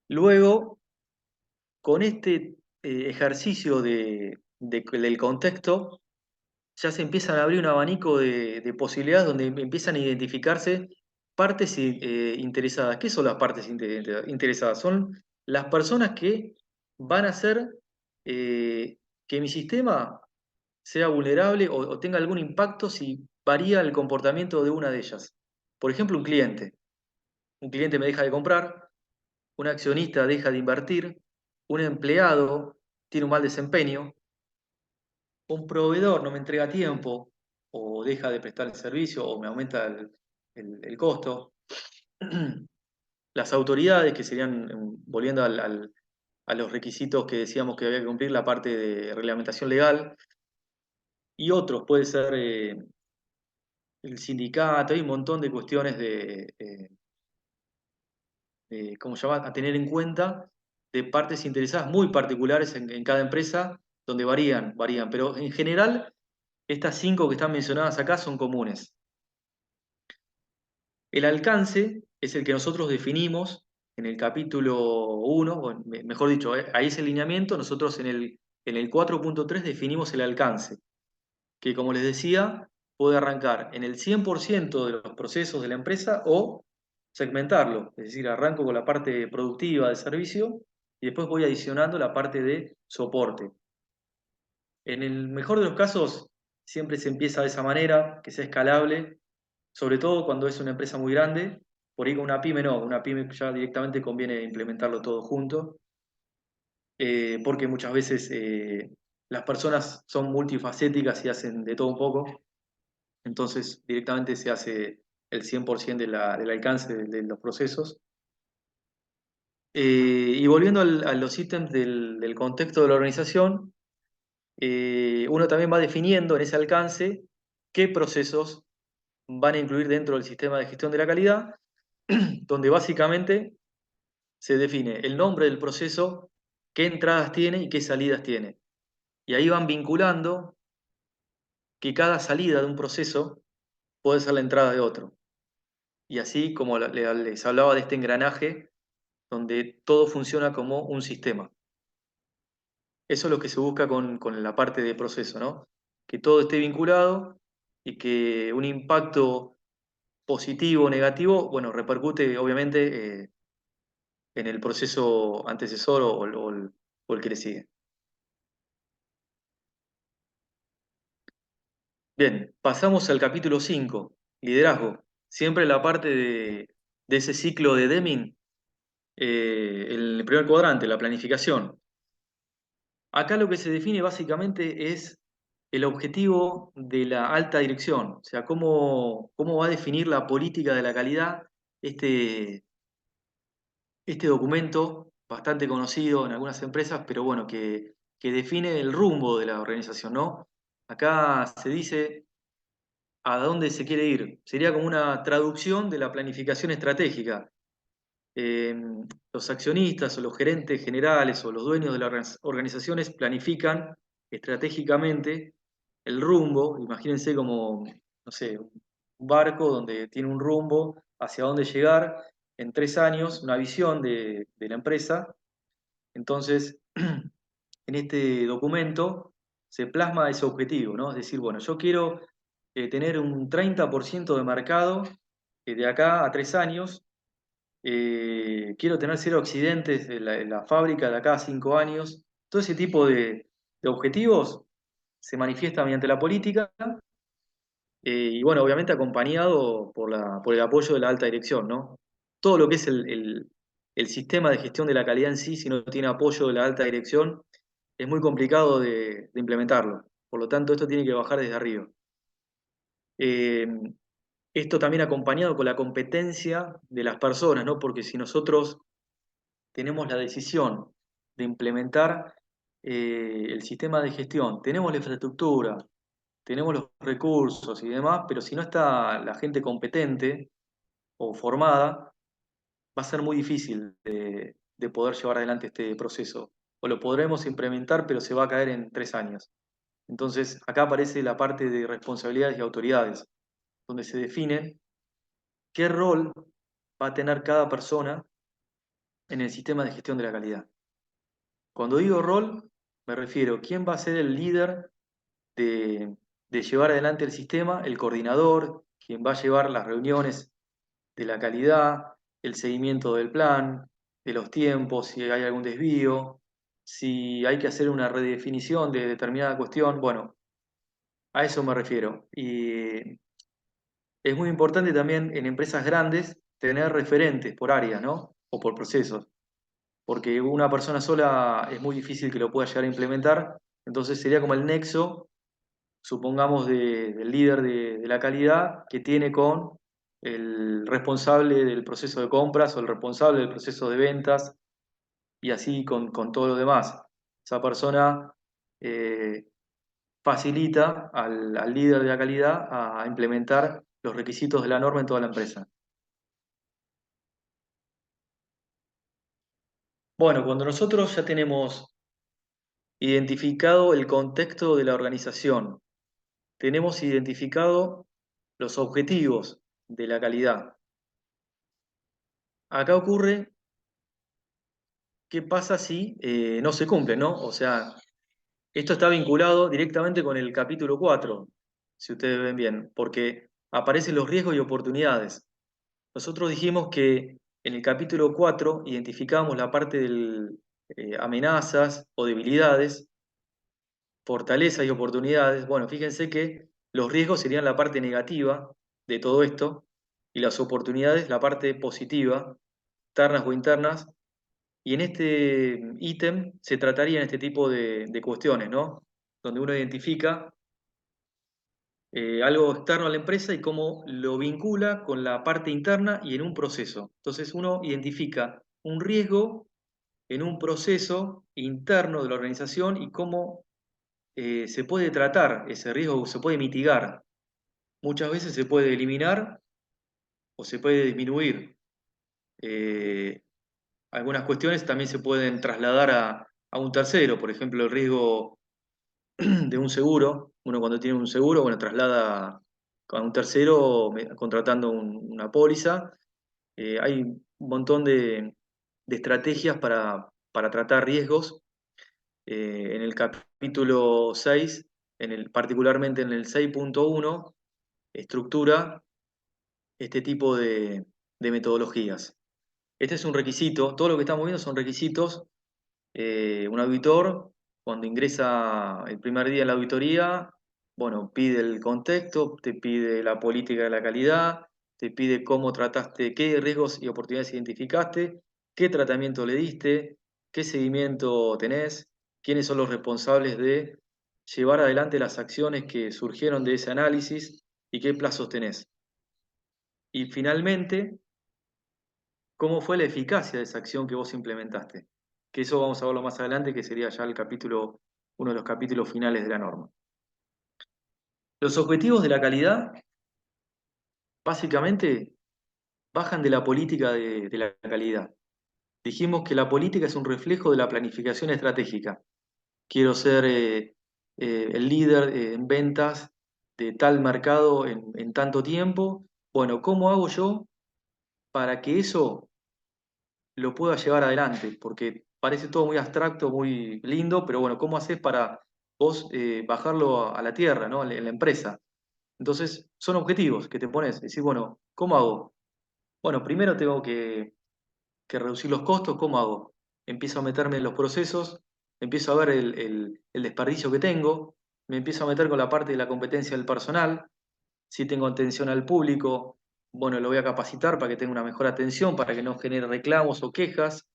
Luego, con este ejercicio del contexto, ya se empiezan a abrir un abanico de posibilidades donde empiezan a identificarse partes interesadas. ¿Qué son las partes interesadas? Son las personas que van a hacer que mi sistema sea vulnerable o tenga algún impacto si varía el comportamiento de una de ellas. Por ejemplo, un cliente. Un cliente me deja de comprar, un accionista deja de invertir, un empleado tiene un mal desempeño, un proveedor no me entrega a tiempo o deja de prestar el servicio o me aumenta el costo. Las autoridades, que serían, volviendo a los requisitos que decíamos que había que cumplir, la parte de reglamentación legal, y otros, puede ser el sindicato, hay un montón de cuestiones ¿cómo se llama?, a tener en cuenta de partes interesadas muy particulares en cada empresa, donde varían, pero en general estas 5 que están mencionadas acá son comunes. El alcance es el que nosotros definimos en el capítulo 1, o mejor dicho, ahí es el lineamiento, nosotros en el 4.3 definimos el alcance, que como les decía, puede arrancar en el 100% de los procesos de la empresa o segmentarlo, es decir, arranco con la parte productiva del servicio y después voy adicionando la parte de soporte. En el mejor de los casos, siempre se empieza de esa manera, que sea escalable, sobre todo cuando es una empresa muy grande. Por ahí con una pyme no, una pyme ya directamente conviene implementarlo todo junto, porque muchas veces las personas son multifacéticas y hacen de todo un poco, entonces directamente se hace el 100% del alcance de los procesos. Y volviendo a los ítems del contexto de la organización, uno también va definiendo en ese alcance qué procesos van a incluir dentro del sistema de gestión de la calidad, donde básicamente se define el nombre del proceso, qué entradas tiene y qué salidas tiene. Y ahí van vinculando que cada salida de un proceso puede ser la entrada de otro. Y así como les hablaba de este engranaje, donde todo funciona como un sistema. Eso es lo que se busca con la parte de proceso, ¿no? Que todo esté vinculado y que un impacto positivo o negativo, bueno, repercute obviamente en el proceso antecesor o el que le sigue. Bien, pasamos al capítulo 5, liderazgo. Siempre la parte de ese ciclo de Deming, el primer cuadrante, la planificación. Acá lo que se define básicamente es el objetivo de la alta dirección, o sea, cómo va a definir la política de la calidad este, este documento, bastante conocido en algunas empresas, pero bueno, que define el rumbo de la organización, ¿no? Acá se dice a dónde se quiere ir. Sería como una traducción de la planificación estratégica. Eh, los accionistas o los gerentes generales o los dueños de las organizaciones planifican estratégicamente el rumbo. Imagínense como, no sé, un barco donde tiene un rumbo hacia dónde llegar en 3 años, una visión de la empresa. Entonces, en este documento se plasma ese objetivo, ¿no? Es decir, bueno, yo quiero tener un 30% de mercado de acá a 3 años, quiero tener 0 accidentes en la fábrica de acá a 5 años. Todo ese tipo de objetivos se manifiesta mediante la política y bueno, obviamente acompañado por el apoyo de la alta dirección, ¿no? Todo lo que es el sistema de gestión de la calidad en sí, si no tiene apoyo de la alta dirección, es muy complicado de implementarlo. Por lo tanto, esto tiene que bajar desde arriba. Eh, Esto también acompañado con la competencia de las personas, ¿no? Porque si nosotros tenemos la decisión de implementar el sistema de gestión, tenemos la infraestructura, tenemos los recursos y demás, pero si no está la gente competente o formada, va a ser muy difícil de poder llevar adelante este proceso. O lo podremos implementar, pero se va a caer en 3 años. Entonces, acá aparece la parte de responsabilidades y autoridades, donde se define qué rol va a tener cada persona en el sistema de gestión de la calidad. Cuando digo rol, me refiero a quién va a ser el líder de llevar adelante el sistema, el coordinador, quien va a llevar las reuniones de la calidad, el seguimiento del plan, de los tiempos, si hay algún desvío, si hay que hacer una redefinición de determinada cuestión. Bueno, a eso me refiero. Y es muy importante también en empresas grandes tener referentes por áreas, ¿no? O por procesos, porque una persona sola es muy difícil que lo pueda llegar a implementar, entonces sería como el nexo, supongamos, del líder de la calidad que tiene con el responsable del proceso de compras o el responsable del proceso de ventas y así con todo lo demás. Esa persona eh, facilita al líder de la calidad a implementar los requisitos de la norma en toda la empresa. Bueno, cuando nosotros ya tenemos identificado el contexto de la organización, tenemos identificado los objetivos de la calidad. Acá ocurre qué pasa si no se cumple, ¿no? O sea, esto está vinculado directamente con el capítulo 4, si ustedes ven bien, porque aparecen los riesgos y oportunidades. Nosotros dijimos que en el capítulo 4 identificamos la parte del amenazas o debilidades, fortalezas y oportunidades. Bueno, fíjense que los riesgos serían la parte negativa de todo esto y las oportunidades la parte positiva, externas o internas. Y en este ítem se tratarían este tipo de cuestiones, ¿no? Donde uno identifica algo externo a la empresa y cómo lo vincula con la parte interna y en un proceso. Entonces uno identifica un riesgo en un proceso interno de la organización y cómo se puede tratar ese riesgo, se puede mitigar. Muchas veces se puede eliminar o se puede disminuir. Eh, Algunas cuestiones también se pueden trasladar a un tercero, por ejemplo, el riesgo de un seguro. Uno cuando tiene un seguro, bueno, traslada a un tercero contratando una póliza. Hay un montón de estrategias para tratar riesgos. En el capítulo 6, particularmente en el 6.1, estructura este tipo de metodologías. Este es un requisito, todo lo que estamos viendo son requisitos. Un auditor, cuando ingresa el primer día en la auditoría, bueno, pide el contexto, te pide la política de la calidad, te pide cómo trataste, qué riesgos y oportunidades identificaste, qué tratamiento le diste, qué seguimiento tenés, quiénes son los responsables de llevar adelante las acciones que surgieron de ese análisis y qué plazos tenés. Y finalmente, cómo fue la eficacia de esa acción que vos implementaste. Que eso vamos a verlo más adelante, que sería ya uno de los capítulos finales de la norma. Los objetivos de la calidad, básicamente, bajan de la política de la calidad. Dijimos que la política es un reflejo de la planificación estratégica. Quiero ser el líder en ventas de tal mercado en tanto tiempo. Bueno, ¿cómo hago yo para que eso lo pueda llevar adelante? Porque parece todo muy abstracto, muy lindo, pero bueno, ¿cómo haces para vos bajarlo a la tierra, ¿no? En la empresa? Entonces, son objetivos que te pones. Decir, bueno, ¿cómo hago? Bueno, primero tengo que reducir los costos. ¿Cómo hago? Empiezo a meterme en los procesos, empiezo a ver el desperdicio que tengo, me empiezo a meter con la parte de la competencia del personal. Si tengo atención al público, bueno, lo voy a capacitar para que tenga una mejor atención, para que no genere reclamos o quejas,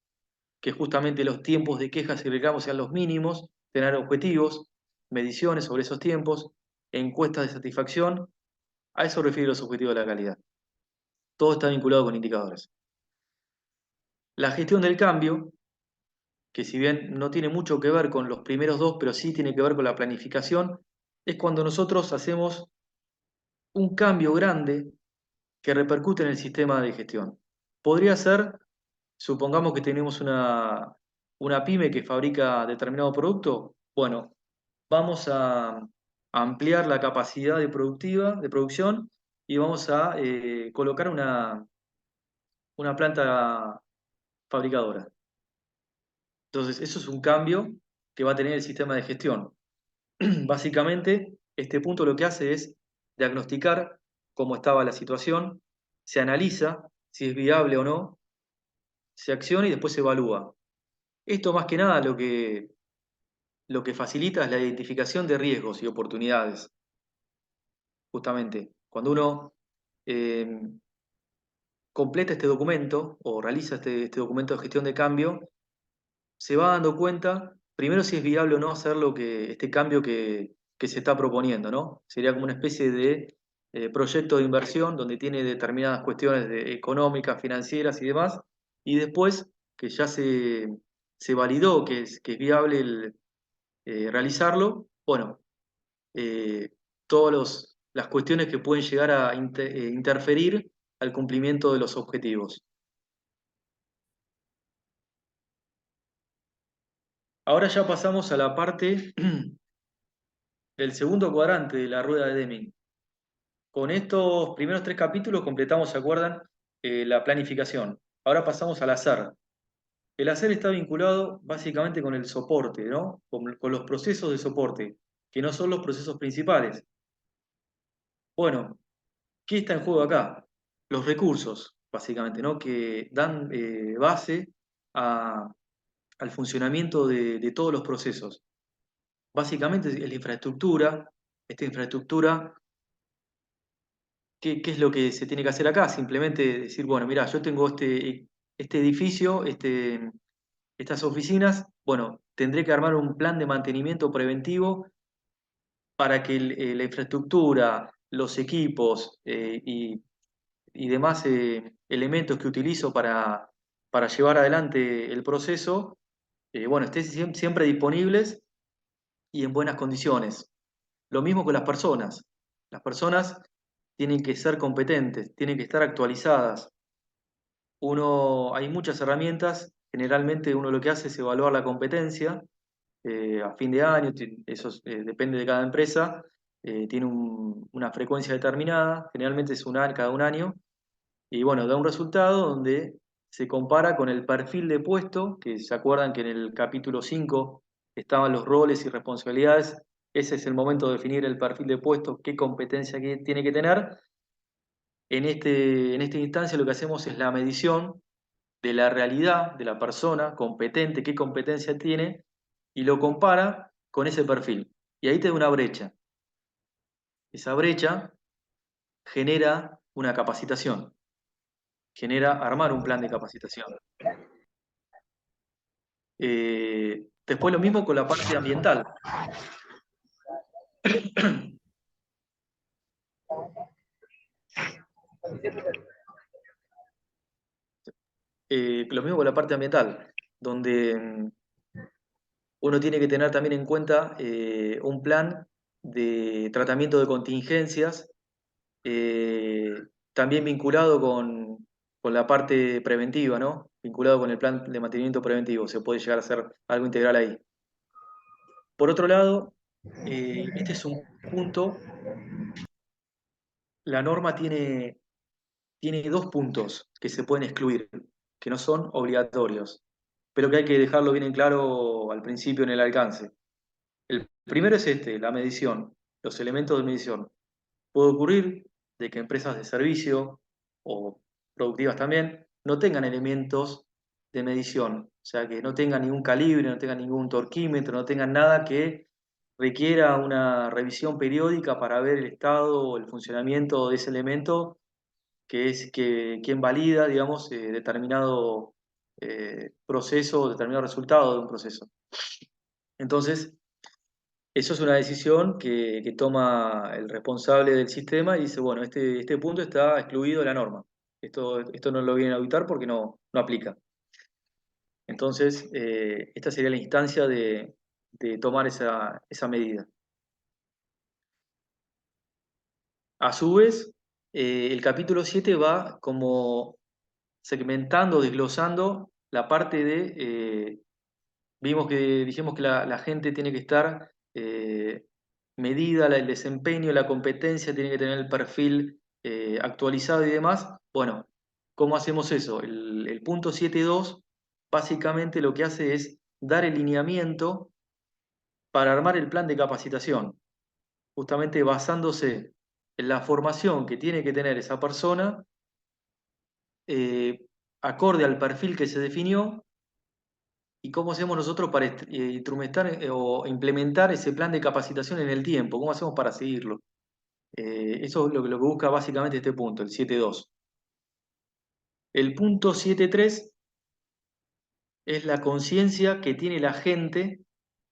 que justamente los tiempos de quejas y reclamos sean los mínimos, tener objetivos, mediciones sobre esos tiempos, encuestas de satisfacción. A eso refiere los objetivos de la calidad. Todo está vinculado con indicadores. La gestión del cambio, que si bien no tiene mucho que ver con los primeros dos, pero sí tiene que ver con la planificación, es cuando nosotros hacemos un cambio grande que repercute en el sistema de gestión. Podría ser, supongamos que tenemos una pyme que fabrica determinado producto. Bueno, vamos a ampliar la capacidad de producción y vamos a colocar una planta fabricadora. Entonces, eso es un cambio que va a tener el sistema de gestión. Básicamente, este punto lo que hace es diagnosticar cómo estaba la situación, se analiza si es viable o no, se acciona y después se evalúa. Esto más que nada lo que facilita es la identificación de riesgos y oportunidades. Justamente, cuando uno eh, completa este documento o realiza este documento de gestión de cambio, se va dando cuenta, primero si es viable o no hacer este cambio que se está proponiendo, ¿no? Sería como una especie de proyecto de inversión donde tiene determinadas cuestiones económicas, financieras y demás, y después que ya se validó que es viable realizarlo, bueno, eh, todas las cuestiones que pueden llegar a interferir al cumplimiento de los objetivos. Ahora ya pasamos a la parte del segundo cuadrante de la rueda de Deming. Con estos primeros tres capítulos completamos, ¿se acuerdan? La planificación. Ahora pasamos al hacer. El hacer está vinculado básicamente con el soporte, ¿no? Con los procesos de soporte, que no son los procesos principales. Bueno, ¿qué está en juego acá? Los recursos, básicamente, ¿no? Que dan base a al funcionamiento de todos los procesos. Básicamente es la infraestructura. Esta infraestructura, ¿qué es lo que se tiene que hacer acá? Simplemente decir, bueno, mira, yo tengo este edificio, estas oficinas, bueno, tendré que armar un plan de mantenimiento preventivo para que la infraestructura, los equipos y demás elementos que utilizo para llevar adelante el proceso, bueno, estén siempre disponibles y en buenas condiciones. Lo mismo con las personas. Las personas tienen que ser competentes, tienen que estar actualizadas. Hay muchas herramientas, generalmente uno lo que hace es evaluar la competencia a fin de año, eso depende de cada empresa, tiene una frecuencia determinada, generalmente es cada un año, y bueno, da un resultado donde se compara con el perfil de puesto, que se acuerdan que en el capítulo 5 estaban los roles y responsabilidades. Ese es el momento de definir el perfil de puesto, qué competencia tiene que tener. En esta instancia lo que hacemos es la medición de la realidad de la persona competente, qué competencia tiene, y lo compara con ese perfil. Y ahí te da una brecha. Esa brecha genera una capacitación, genera armar un plan de capacitación. Después lo mismo con la parte ambiental. Lo mismo con la parte ambiental, donde uno tiene que tener también en cuenta un plan de tratamiento de contingencias, eh, también vinculado con la parte preventiva, ¿no? Vinculado con el plan de mantenimiento preventivo, se puede llegar a hacer algo integral ahí. Por otro lado, este es un punto, la norma tiene dos puntos que se pueden excluir, que no son obligatorios, pero que hay que dejarlo bien en claro al principio en el alcance. El primero es la medición, los elementos de medición. Puede ocurrir de que empresas de servicio o productivas también no tengan elementos de medición, o sea, que no tengan ningún calibre, no tengan ningún torquímetro, no tengan nada que requiera una revisión periódica para ver el estado o el funcionamiento de ese elemento, que es quien valida, digamos, determinado proceso, determinado resultado de un proceso. Entonces, eso es una decisión que toma el responsable del sistema y dice, bueno, este punto está excluido de la norma. Esto no lo vienen a auditar porque no aplica. Entonces, esta sería la instancia de tomar esa medida. A su vez, el capítulo 7 va como segmentando, desglosando la parte dijimos que la gente tiene que estar medida, el desempeño, la competencia, tiene que tener el perfil actualizado y demás. Bueno, ¿cómo hacemos eso? El punto 7.2 básicamente lo que hace es dar el lineamiento para armar el plan de capacitación, justamente basándose en la formación que tiene que tener esa persona, eh, acorde al perfil que se definió. ¿Y cómo hacemos nosotros para instrumentar o implementar ese plan de capacitación en el tiempo? ¿Cómo hacemos para seguirlo? Eso es lo que busca básicamente este punto, el 7.2. El punto 7.3 es la conciencia que tiene la gente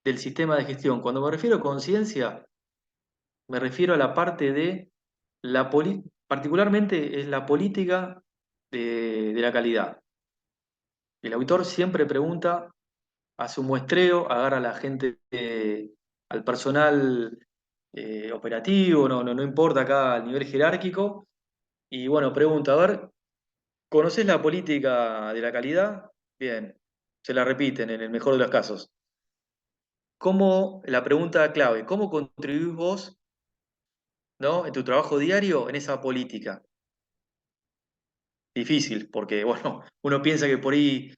del sistema de gestión. Cuando me refiero a conciencia, me refiero a la parte de particularmente es la política de la calidad. El autor siempre pregunta, hace un muestreo, agarra a la gente, al personal operativo, no importa acá el nivel jerárquico, y bueno, pregunta, a ver, ¿conocés la política de la calidad? Bien, se la repiten en el mejor de los casos. La pregunta clave, ¿cómo contribuís vos, ¿no? en tu trabajo diario en esa política? Difícil, porque bueno, uno piensa que por ahí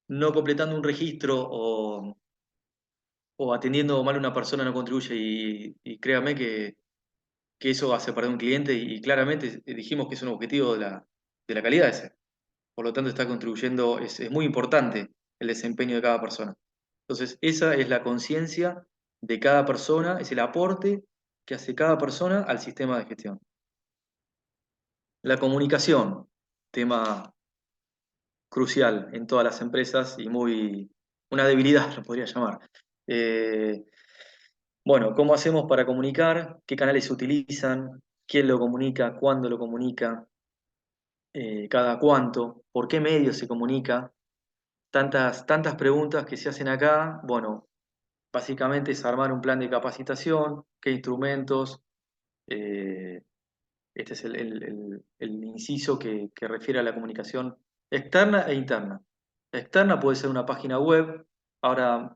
no completando un registro o atendiendo mal a una persona no contribuye y créame que eso hace perder un cliente y claramente dijimos que es un objetivo de la calidad ese. Por lo tanto está contribuyendo, es muy importante el desempeño de cada persona. Entonces, esa es la conciencia de cada persona, es el aporte que hace cada persona al sistema de gestión. La comunicación, tema crucial en todas las empresas y una debilidad, lo podría llamar. Eh, bueno, ¿cómo hacemos para comunicar? ¿Qué canales se utilizan? ¿Quién lo comunica? ¿Cuándo lo comunica? ¿Cada cuánto? ¿Por qué medio se comunica? Tantas preguntas que se hacen acá. Bueno, básicamente es armar un plan de capacitación, qué instrumentos. eh, este es el inciso que refiere a la comunicación externa e interna. Externa puede ser una página web. Ahora,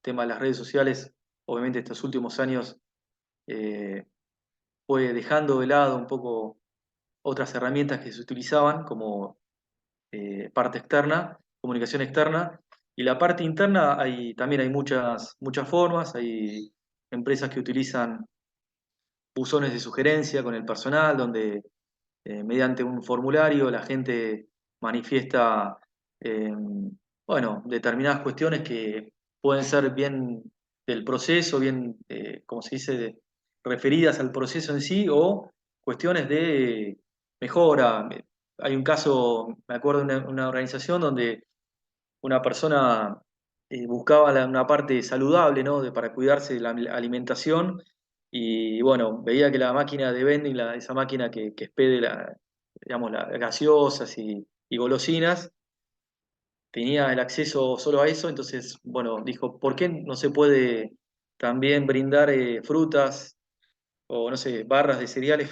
tema de las redes sociales, obviamente estos últimos años eh, fue dejando de lado un poco otras herramientas que se utilizaban como parte externa, comunicación externa. Y la parte interna también hay muchas formas. Hay empresas que utilizan buzones de sugerencia con el personal, donde mediante un formulario la gente manifiesta bueno, determinadas cuestiones que pueden ser bien del proceso, bien, como se dice, referidas al proceso en sí o cuestiones de mejora. Hay un caso, me acuerdo de una organización donde una persona buscaba una parte saludable, ¿no? Para cuidarse de la alimentación y bueno, veía que la máquina de vending, esa máquina que expede digamos, las gaseosas y golosinas, tenía el acceso solo a eso, entonces, bueno, dijo, ¿por qué no se puede también brindar frutas o, no sé, barras de cereales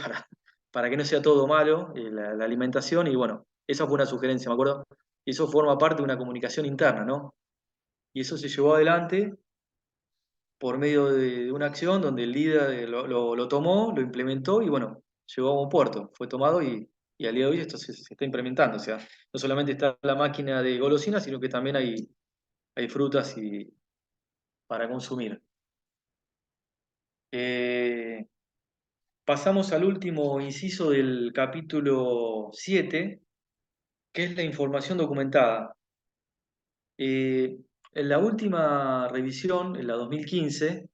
para que no sea todo malo, la alimentación? Y bueno, esa fue una sugerencia, me acuerdo. Y eso forma parte de una comunicación interna, ¿no? Y eso se llevó adelante por medio de una acción donde el líder lo tomó, lo implementó y bueno, llegó a un puerto, fue tomado y al día de hoy esto se está implementando. O sea, no solamente está la máquina de golosinas, sino que también hay frutas para consumir. Eh, Pasamos al último inciso del capítulo 7, que es la información documentada. En la última revisión, en la 2015,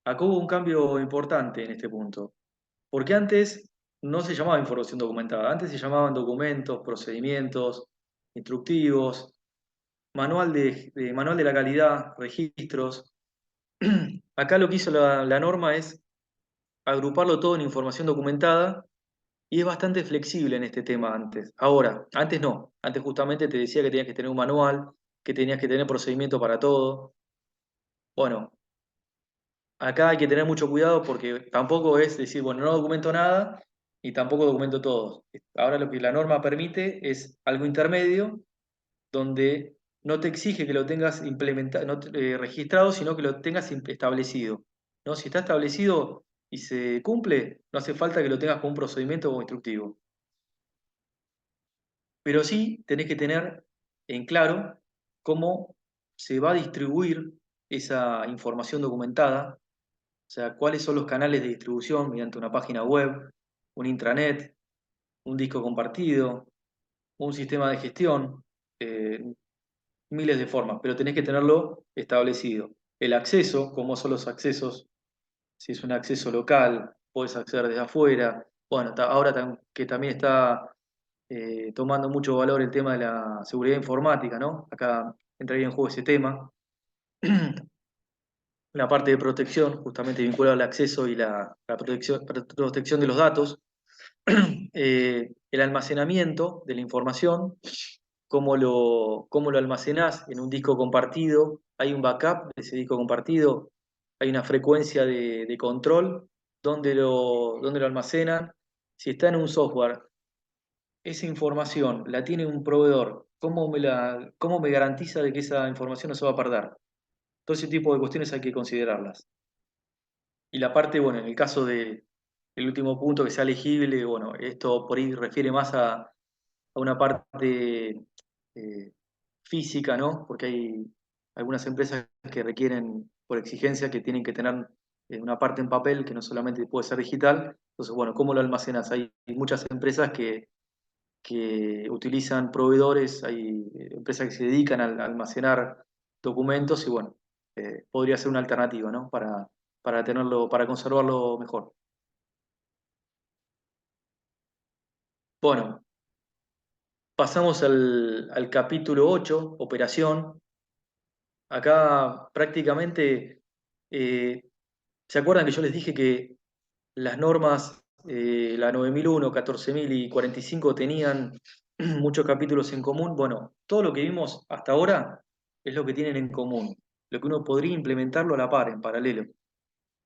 acá hubo un cambio importante en este punto, porque antes no se llamaba información documentada, antes se llamaban documentos, procedimientos, instructivos, manual de la calidad, registros. Acá lo que hizo la norma es agruparlo todo en información documentada y es bastante flexible en este tema antes. Ahora, antes no, antes justamente te decía que tenías que tener un manual, que tenías que tener procedimiento para todo. Bueno, acá hay que tener mucho cuidado porque tampoco es decir, bueno, no documento nada y tampoco documento todo. Ahora lo que la norma permite es algo intermedio donde no te exige que lo tengas implementado, no, registrado, sino que lo tengas establecido. ¿No? Si está establecido y se cumple, no hace falta que lo tengas con un procedimiento o instructivo. Pero sí tenés que tener en claro cómo se va a distribuir esa información documentada. O sea, cuáles son los canales de distribución mediante una página web, un intranet, un disco compartido, un sistema de gestión, eh, miles de formas, pero tenés que tenerlo establecido. El acceso, cómo son los accesos, si es un acceso local, puedes acceder desde afuera. Bueno, ahora que también está tomando mucho valor el tema de la seguridad informática, ¿no? Acá entraría en juego ese tema. La parte de protección, justamente vinculada al acceso y la protección de los datos, el almacenamiento de la información, cómo lo almacenás en un disco compartido, hay un backup de ese disco compartido, hay una frecuencia de control, dónde lo almacenan, si está en un software, esa información la tiene un proveedor, ¿cómo me garantiza de que esa información no se va a perder? Todo ese tipo de cuestiones hay que considerarlas. Y la parte, bueno, en el caso del último punto que sea legible, bueno, esto por ahí refiere más a una parte eh, física, ¿no? Porque hay algunas empresas que requieren, por exigencia, que tienen que tener una parte en papel que no solamente puede ser digital. Entonces, bueno, ¿cómo lo almacenas? Hay muchas empresas que que utilizan proveedores, hay empresas que se dedican a almacenar documentos y bueno, podría ser una alternativa, ¿no? Para tenerlo, para conservarlo mejor. Bueno, pasamos al capítulo 8, operación. Acá prácticamente, eh, ¿se acuerdan que yo les dije que las normas, la 9001, 14000 y 45 tenían muchos capítulos en común? Bueno, todo lo que vimos hasta ahora es lo que tienen en común, lo que uno podría implementarlo a la par, en paralelo.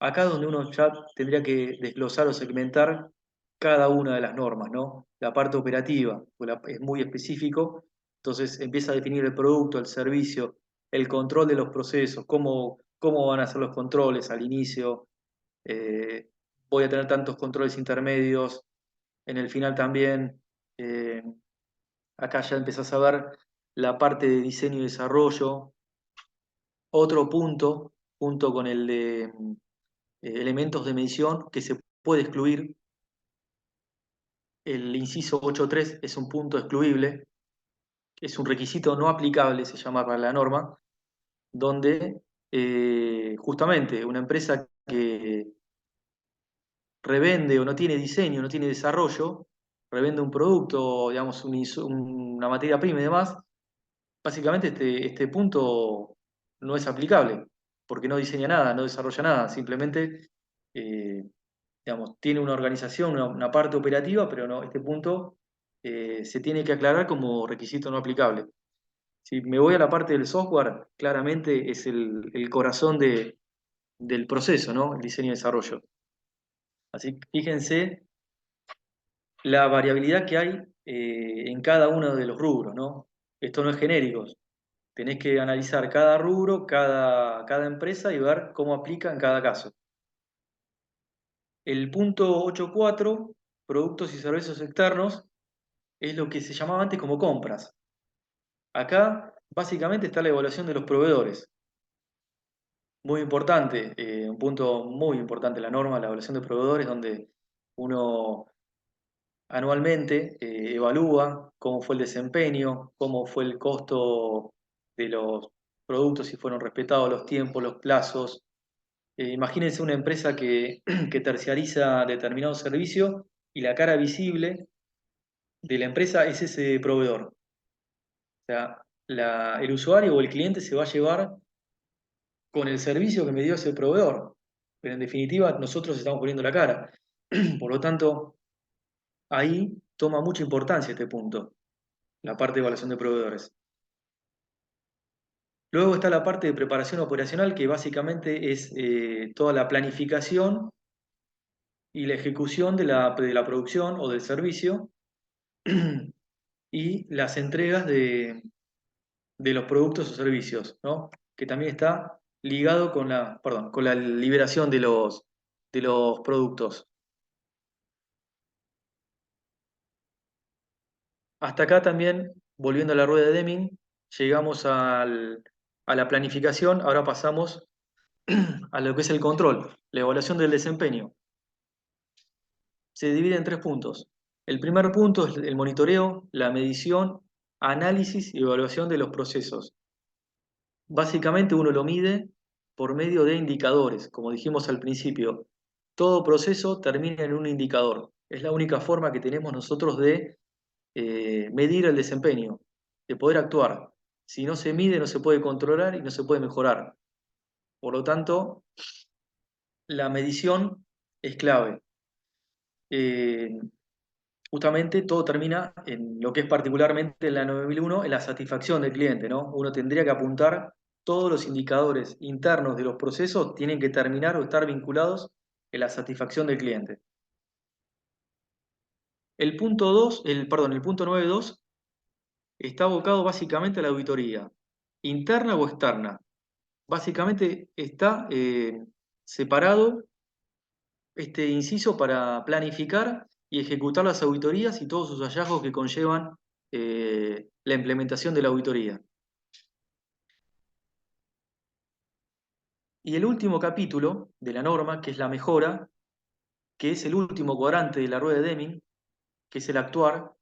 Acá es donde uno ya tendría que desglosar o segmentar cada una de las normas, ¿no? La parte operativa, pues es muy específico, entonces empieza a definir el producto, el servicio, el control de los procesos, cómo van a ser los controles al inicio, eh, voy a tener tantos controles intermedios, en el final también, eh, acá ya empezás a ver la parte de diseño y desarrollo, otro punto, junto con el de elementos de medición que se puede excluir. El inciso 8.3 es un punto excluible, es un requisito no aplicable, se llama para la norma, donde justamente una empresa que revende o no tiene diseño, no tiene desarrollo, revende un producto, digamos, una materia prima y demás, básicamente este punto no es aplicable, porque no diseña nada, no desarrolla nada, simplemente eh, digamos, tiene una organización, una parte operativa, pero no, este punto se tiene que aclarar como requisito no aplicable. Si me voy a la parte del software, claramente es el corazón del proceso, ¿no? El diseño y desarrollo. Así que fíjense la variabilidad que hay en cada uno de los rubros, ¿no? Esto no es genérico. Tenés que analizar cada rubro, cada empresa y ver cómo aplica en cada caso. El punto 8.4, productos y servicios externos, es lo que se llamaba antes como compras. Acá básicamente está la evaluación de los proveedores. Muy importante, un punto muy importante de la norma, la evaluación de proveedores, donde uno anualmente evalúa cómo fue el desempeño, cómo fue el costo de los productos, si fueron respetados los tiempos, los plazos. Imagínense una empresa que terciariza determinado servicio y la cara visible de la empresa es ese proveedor. O sea, el usuario o el cliente se va a llevar con el servicio que me dio ese proveedor. Pero en definitiva, nosotros estamos poniendo la cara. Por lo tanto, ahí toma mucha importancia este punto, la parte de evaluación de proveedores. Luego está la parte de preparación operacional, que básicamente es toda la planificación y la ejecución de la producción o del servicio y las entregas de los productos o servicios, ¿no? Que también está ligado con la liberación de los productos. Hasta acá también, volviendo a la rueda de Deming, llegamos a la planificación, ahora pasamos a lo que es el control, la evaluación del desempeño. Se divide en tres puntos. El primer punto es el monitoreo, la medición, análisis y evaluación de los procesos. Básicamente uno lo mide por medio de indicadores, como dijimos al principio. Todo proceso termina en un indicador. Es la única forma que tenemos nosotros de medir el desempeño, de poder actuar. Si no se mide, no se puede controlar y no se puede mejorar. Por lo tanto, la medición es clave. Eh, Justamente todo termina en lo que es particularmente en la 9001, en la satisfacción del cliente, ¿no? Uno tendría que apuntar todos los indicadores internos de los procesos tienen que terminar o estar vinculados en la satisfacción del cliente. El punto 9.2 está abocado básicamente a la auditoría, interna o externa. Básicamente está separado este inciso para planificar y ejecutar las auditorías y todos sus hallazgos que conllevan la implementación de la auditoría. Y el último capítulo de la norma, que es la mejora, que es el último cuadrante de la rueda de Deming, que es el actuar,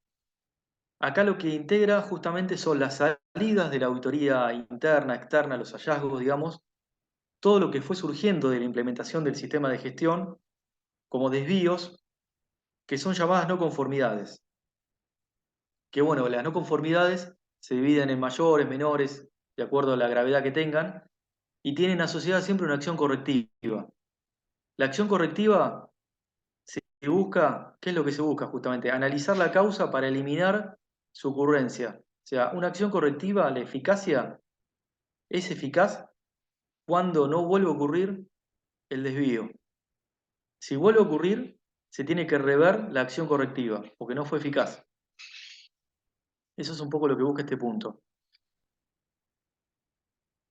Acá lo que integra justamente son las salidas de la auditoría interna, externa, los hallazgos, digamos, todo lo que fue surgiendo de la implementación del sistema de gestión como desvíos, que son llamadas no conformidades. Que bueno, las no conformidades se dividen en mayores, menores, de acuerdo a la gravedad que tengan, y tienen asociada siempre una acción correctiva. La acción correctiva se busca, ¿qué es lo que se busca justamente? Analizar la causa para eliminar su ocurrencia. O sea, una acción correctiva, la eficacia, es eficaz cuando no vuelve a ocurrir el desvío. Si vuelve a ocurrir, se tiene que rever la acción correctiva, porque no fue eficaz. Eso es un poco lo que busca este punto.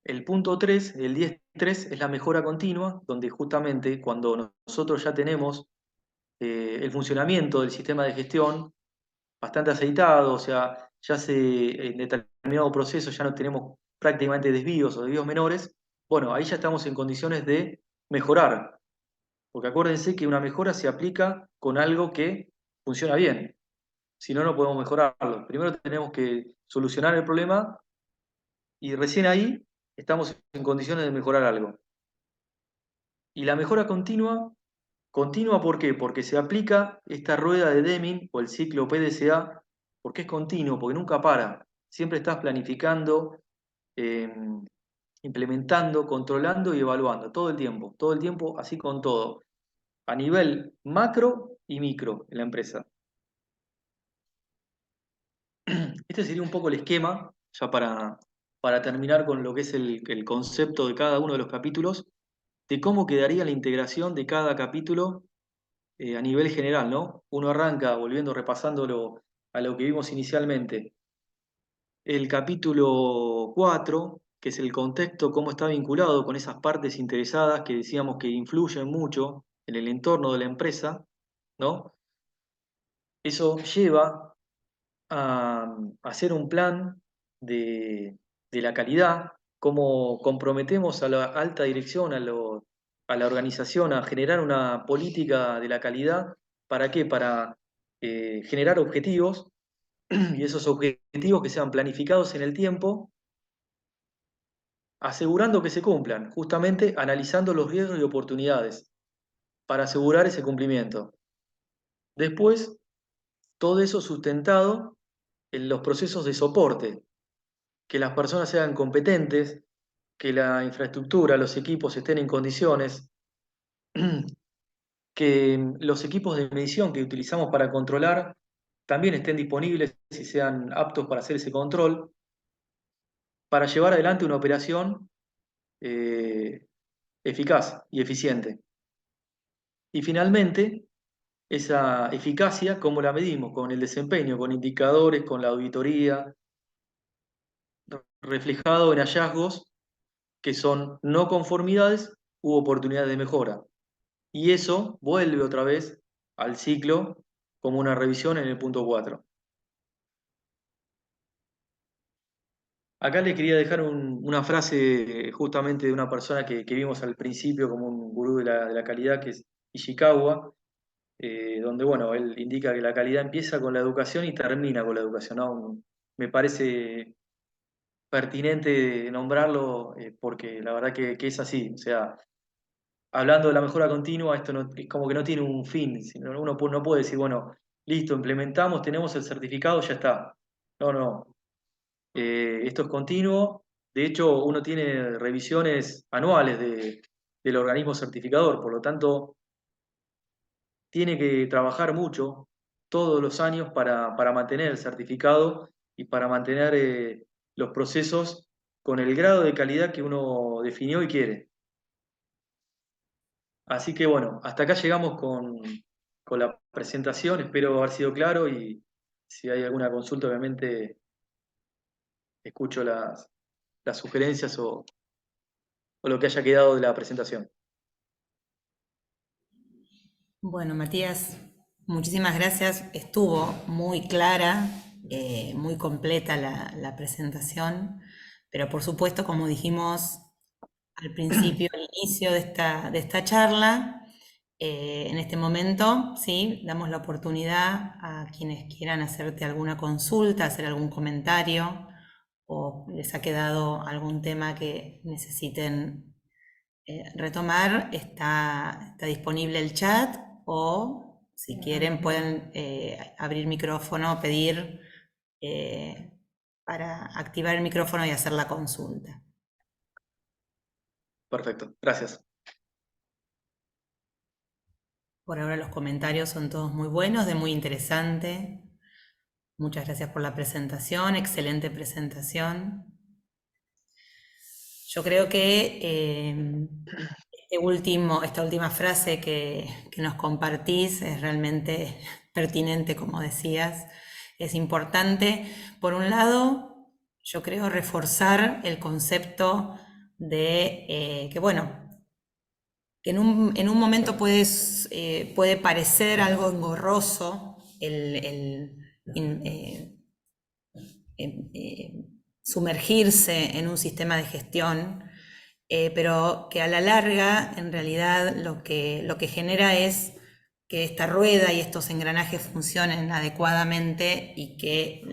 El punto 3, el 10.3, es la mejora continua, donde justamente cuando nosotros ya tenemos el funcionamiento del sistema de gestión bastante aceitado, o sea, ya en determinado proceso ya no tenemos prácticamente desvíos o desvíos menores, bueno, ahí ya estamos en condiciones de mejorar, porque acuérdense que una mejora se aplica con algo que funciona bien, si no, no podemos mejorarlo. Primero tenemos que solucionar el problema y recién ahí estamos en condiciones de mejorar algo. Y la mejora continua, ¿continua por qué? Porque se aplica esta rueda de Deming o el ciclo PDCA, porque es continuo, porque nunca para. Siempre estás planificando, eh, implementando, controlando y evaluando, todo el tiempo, así con todo, a nivel macro y micro en la empresa. Este sería un poco el esquema, ya para terminar con lo que es el concepto de cada uno de los capítulos, de cómo quedaría la integración de cada capítulo a nivel general, ¿no? Uno arranca volviendo, repasándolo a lo que vimos inicialmente. El capítulo 4, que es el contexto, cómo está vinculado con esas partes interesadas que decíamos que influyen mucho en el entorno de la empresa, ¿no? Eso lleva a hacer un plan de la calidad, cómo comprometemos a la alta dirección, a la organización, a generar una política de la calidad. ¿Para qué? Para generar objetivos y esos objetivos que sean planificados en el tiempo, asegurando que se cumplan, justamente analizando los riesgos y oportunidades para asegurar ese cumplimiento. Después, todo eso sustentado en los procesos de soporte, que las personas sean competentes, que la infraestructura, los equipos estén en condiciones, que los equipos de medición que utilizamos para controlar también estén disponibles y sean aptos para hacer ese control, para llevar adelante una operación eh, eficaz y eficiente. Y finalmente, esa eficacia, ¿cómo la medimos? Con el desempeño, con indicadores, con la auditoría, reflejado en hallazgos que son no conformidades u oportunidades de mejora. Y eso vuelve otra vez al ciclo como una revisión en el punto 4. Acá le quería dejar una frase justamente de una persona que vimos al principio como un gurú de la calidad, que es Ishikawa, donde bueno, él indica que la calidad empieza con la educación y termina con la educación, ¿no? Me parece pertinente nombrarlo porque la verdad que es así. O sea, hablando de la mejora continua, esto no, es como que no tiene un fin. Uno no puede decir, bueno, listo, implementamos, tenemos el certificado, ya está. No, no. Esto es continuo. De hecho, uno tiene revisiones anuales del organismo certificador, por lo tanto, tiene que trabajar mucho todos los años para mantener el certificado y para mantener los procesos con el grado de calidad que uno definió y quiere. Así que bueno, hasta acá llegamos con la presentación, espero haber sido claro y si hay alguna consulta, obviamente escucho las sugerencias o lo que haya quedado de la presentación. Bueno, Matías, muchísimas gracias. Estuvo muy clara, muy completa la presentación, pero por supuesto, como dijimos al principio, al inicio de esta charla, En este momento, sí, damos la oportunidad a quienes quieran hacerte alguna consulta, hacer algún comentario o les ha quedado algún tema que necesiten retomar. Está disponible el chat o si quieren pueden abrir micrófono, pedir para activar el micrófono y hacer la consulta. Perfecto, gracias. Por ahora los comentarios son todos muy buenos, de muy interesante. Muchas gracias por la presentación, excelente presentación. Yo creo que esta última frase que nos compartís es realmente pertinente, como decías. Es importante, por un lado, yo creo reforzar el concepto de que, bueno, que en un momento puede parecer algo engorroso eh, sumergirse en un sistema de gestión, pero que a la larga en realidad lo que genera es que esta rueda y estos engranajes funcionen adecuadamente y que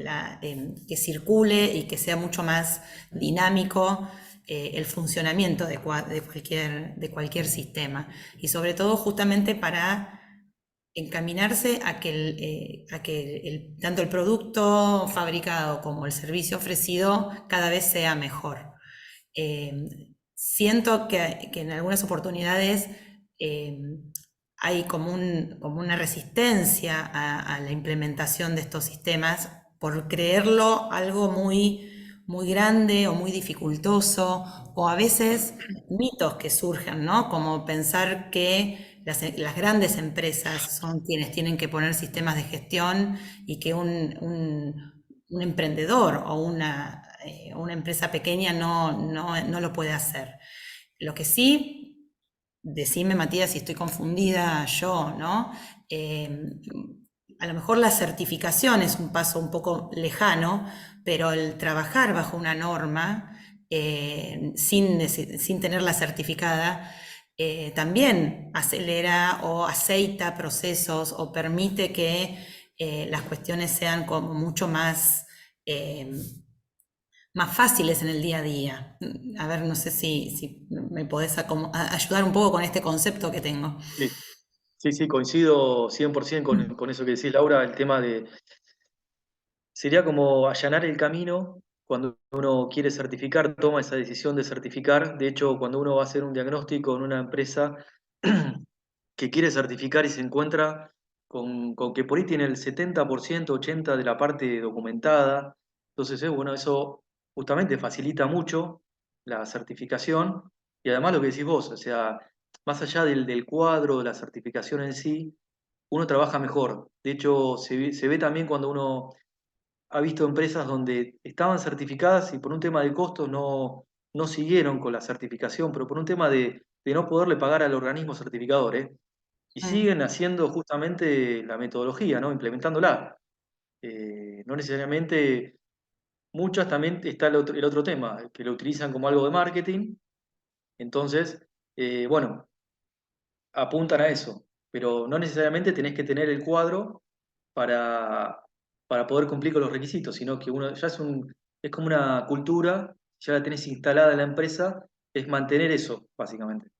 circule y que sea mucho más dinámico el funcionamiento de cualquier sistema. Y sobre todo justamente para encaminarse a que tanto el producto fabricado como el servicio ofrecido cada vez sea mejor. Siento que en algunas oportunidades eh, hay como una resistencia a la implementación de estos sistemas por creerlo algo muy grande o muy dificultoso, o a veces mitos que surgen, ¿no? Como pensar que las grandes empresas son quienes tienen que poner sistemas de gestión y que un emprendedor o una empresa pequeña no lo puede hacer. Lo que sí, decime Matías si estoy confundida yo, ¿no? A lo mejor la certificación es un paso un poco lejano, pero el trabajar bajo una norma sin tenerla certificada también acelera o aceita procesos o permite que las cuestiones sean como mucho más fáciles en el día a día. A ver, no sé si me podés ayudar un poco con este concepto que tengo. Sí, sí, sí, coincido 100% con eso que decís, Laura, el tema de... Sería como allanar el camino cuando uno quiere certificar, toma esa decisión de certificar. De hecho, cuando uno va a hacer un diagnóstico en una empresa que quiere certificar y se encuentra con que por ahí tiene el 70%, 80% de la parte documentada, entonces, bueno, eso justamente facilita mucho la certificación y además lo que decís vos, o sea, más allá del cuadro, de la certificación en sí, uno trabaja mejor. De hecho, se ve también cuando uno ha visto empresas donde estaban certificadas y por un tema de costos no siguieron con la certificación, pero por un tema de no poderle pagar al organismo certificador, ¿eh? Y Mm. siguen haciendo justamente la metodología, ¿no? Implementándola. No necesariamente, muchas también está el otro tema, que lo utilizan como algo de marketing, entonces, bueno, apuntan a eso, pero no necesariamente tenés que tener el cuadro para, para poder cumplir con los requisitos, sino que uno ya es como una cultura, ya la tenés instalada en la empresa, es mantener eso, básicamente.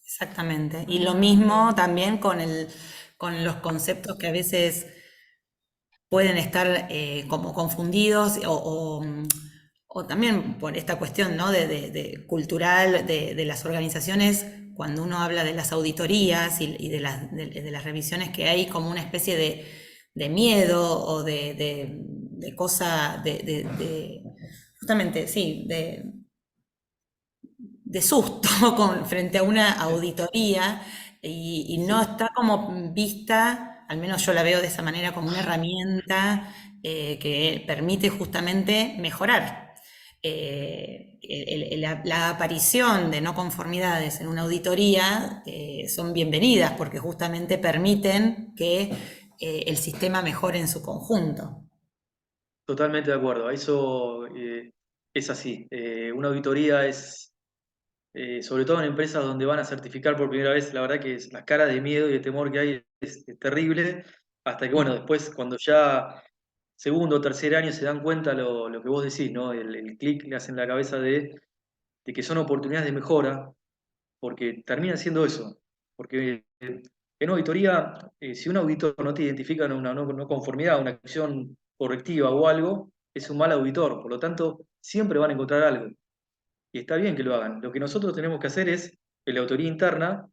Exactamente. Y lo mismo también con los conceptos que a veces pueden estar como confundidos o también por esta cuestión, ¿no? de cultural de las organizaciones, cuando uno habla de las auditorías y de las revisiones, que hay como una especie de miedo o de cosa, justamente, sí, de susto frente a una auditoría y no Sí, está como vista, al menos yo la veo de esa manera, como una herramienta que permite justamente mejorar. La aparición de no conformidades en una auditoría son bienvenidas porque justamente permiten que el sistema mejore en su conjunto. totalmente de acuerdo. Eso es así. Una auditoría es sobre todo en empresas donde van a certificar por primera vez, la verdad que la cara de miedo y de temor que hay es terrible, hasta que bueno, después cuando ya segundo o tercer año se dan cuenta lo que vos decís, ¿no? El clic que hacen en la cabeza de que son oportunidades de mejora, porque termina siendo eso, porque en una auditoría, si un auditor no te identifica en una no conformidad, una acción correctiva o algo, es un mal auditor, por lo tanto, siempre van a encontrar algo. Y está bien que lo hagan. Lo que nosotros tenemos que hacer es, en la autoría interna,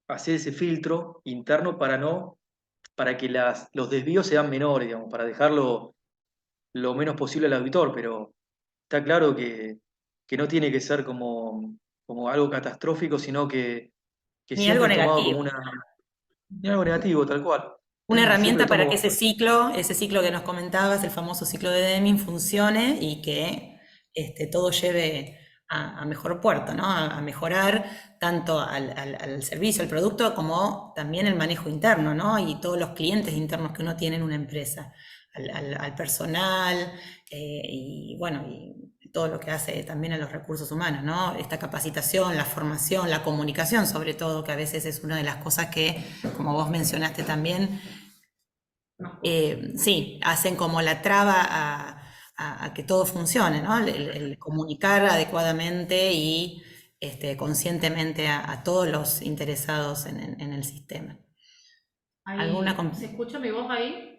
hacer ese filtro interno para que los desvíos sean menores, digamos, para dejarlo lo menos posible al auditor, pero está claro que no tiene que ser como algo catastrófico, sino que Ni siempre algo es tomado negativo. como algo negativo, tal cual. Una Siempre herramienta lo para que tomo. ese ciclo que nos comentabas, el famoso ciclo de Deming, funcione y que todo lleve a mejor puerto, ¿no? A mejorar tanto al servicio, al producto, como también el manejo interno, ¿no? Y todos los clientes internos que uno tiene en una empresa, al personal, y bueno, y todo lo que hace también a los recursos humanos, ¿no? Esta capacitación, la formación, la comunicación, sobre todo, que a veces es una de las cosas que, como vos mencionaste también, sí, hacen como la traba a que todo funcione, ¿no? El comunicar adecuadamente y conscientemente a todos los interesados en el sistema. ¿Alguna, Ahí, ¿se escucha mi voz ahí?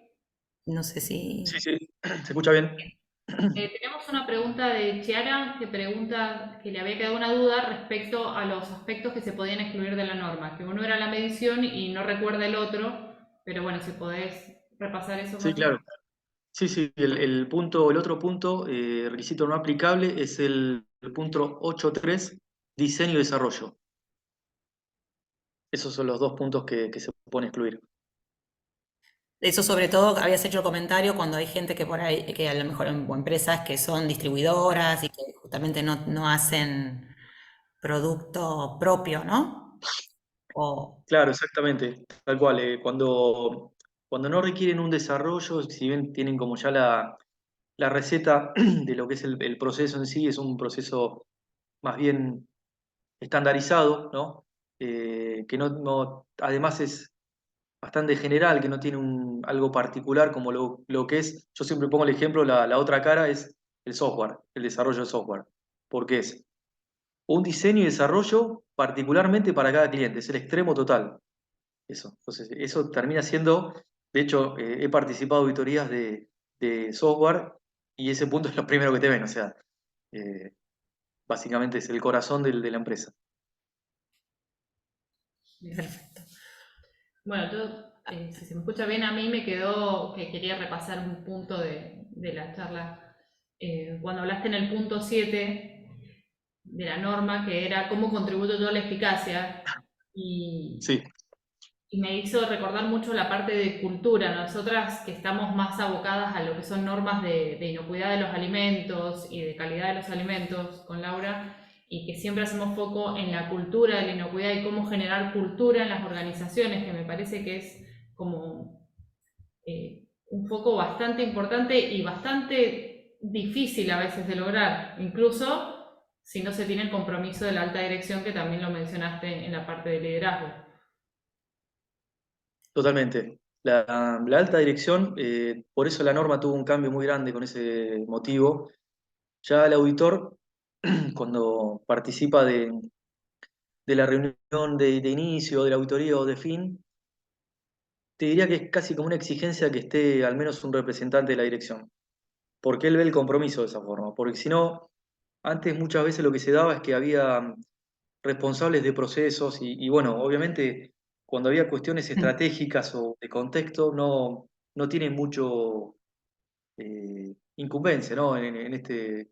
no sé si... Sí, sí, se escucha bien. Tenemos una pregunta de Chiara que pregunta que le había quedado una duda respecto a los aspectos que se podían excluir de la norma, que uno era la medición y no recuerda el otro, pero bueno, si podés repasar eso, Sí, Mati. claro. Sí, sí, el otro punto, requisito no aplicable, es el punto 8.3, diseño y desarrollo. Esos son los dos puntos que se pueden excluir. Eso sobre todo habías hecho el comentario cuando hay gente que por ahí, que a lo mejor o empresas que son distribuidoras y que justamente no hacen producto propio, ¿no? O, Claro, exactamente, tal cual. Cuando no requieren un desarrollo, si bien tienen como ya la receta de lo que es el proceso en sí, es un proceso más bien estandarizado, ¿no? Que además es bastante general, que no tiene algo particular como lo que es, yo siempre pongo el ejemplo, la otra cara es el software, el desarrollo de software, porque es un diseño y desarrollo particularmente para cada cliente, es el extremo total, eso. Entonces, eso termina siendo, de hecho, he participado en auditorías de software y ese punto es lo primero que te ven, o sea, eh, básicamente es el corazón de la empresa. Bien. Bueno, yo, si se me escucha bien, a mí me quedó que quería repasar un punto de la charla. Cuando hablaste en el punto 7 de la norma, que era cómo contribuyo yo a la eficacia, y, Sí, y me hizo recordar mucho la parte de cultura. Nosotras que estamos más abocadas a lo que son normas de inocuidad de los alimentos y de calidad de los alimentos con Laura, y que siempre hacemos foco en la cultura de la inocuidad y cómo generar cultura en las organizaciones, que me parece que es como un foco bastante importante y bastante difícil a veces de lograr, incluso si no se tiene el compromiso de la alta dirección, que también lo mencionaste en la parte de liderazgo. totalmente. La alta dirección, por eso la norma tuvo un cambio muy grande con ese motivo. Ya el auditor, cuando participa de la reunión de inicio, de la auditoría o de fin, te diría que es casi como una exigencia que esté al menos un representante de la dirección, porque él ve el compromiso de esa forma, porque si no, antes muchas veces lo que se daba es que había responsables de procesos y bueno, obviamente cuando había cuestiones estratégicas o de contexto no tiene mucho incumbencia, ¿no? En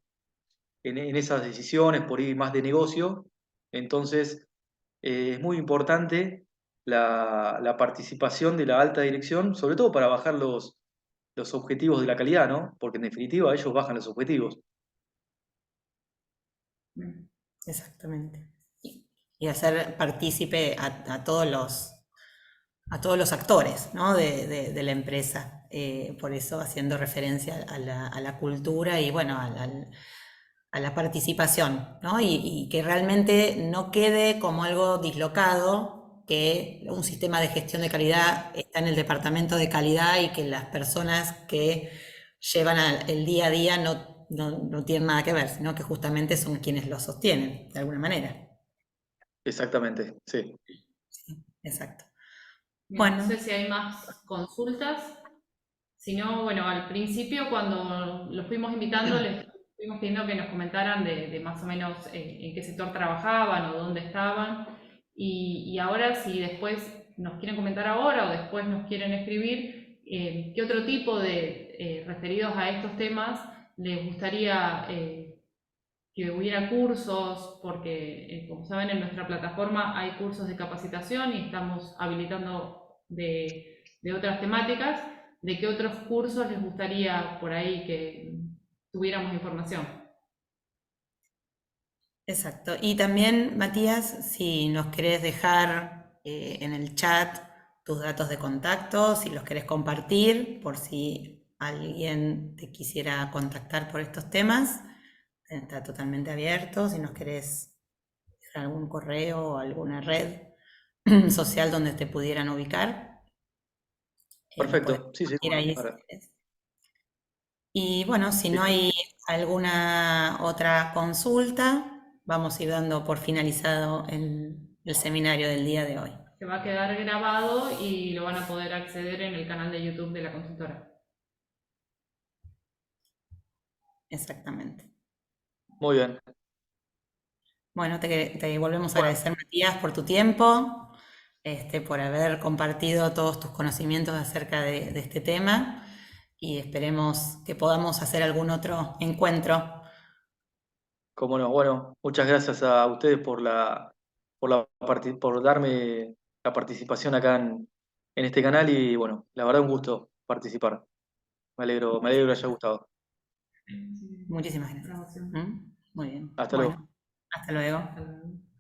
esas decisiones por ir más de negocio. Entonces, es muy importante la participación de la alta dirección, sobre todo para bajar los objetivos de la calidad, ¿no? Porque en definitiva ellos bajan los objetivos. exactamente. Y hacer partícipe a todos los actores, ¿no? de la empresa. Por eso haciendo referencia a la cultura y bueno, a la participación, ¿no? Y que realmente no quede como algo dislocado, que un sistema de gestión de calidad está en el departamento de calidad y que las personas que llevan el día a día no tienen nada que ver, sino que justamente son quienes lo sostienen, de alguna manera. Exactamente, sí. Exacto. Bien, no Bueno, sé si hay más consultas. Si no, bueno, al principio cuando los fuimos invitando, les fuimos pidiendo que nos comentaran de más o menos en qué sector trabajaban o dónde estaban. Y ahora, si después nos quieren comentar ahora o después nos quieren escribir, qué otro tipo de referidos a estos temas les gustaría que hubiera cursos, porque como saben en nuestra plataforma hay cursos de capacitación y estamos habilitando de otras temáticas. ¿De qué otros cursos les gustaría por ahí que tuviéramos información? exacto. Y también, Matías, si nos querés dejar en el chat tus datos de contacto, si los querés compartir, por si alguien te quisiera contactar por estos temas, está totalmente abierto. Si nos querés dejar algún correo o alguna red social donde te pudieran ubicar, nos podés Perfecto, sí, sí, compartir bueno, ahí si ahora, querés. Y bueno, si no listo. hay alguna otra consulta, vamos a ir dando por finalizado el seminario del día de hoy. Se va a quedar grabado y lo van a poder acceder en el canal de YouTube de la consultora. Exactamente. Muy bien. Bueno, te volvemos a Bueno, agradecer, Matías, por tu tiempo, por haber compartido todos tus conocimientos acerca de este tema y esperemos que podamos hacer algún otro encuentro. cómo no. Bueno, muchas gracias a ustedes por darme la participación acá en este canal y bueno, la verdad un gusto participar. Me alegro que les haya gustado. Muchísimas gracias. Grabación. ¿Mm? Muy bien. Hasta luego. Bueno, hasta luego. Hasta luego.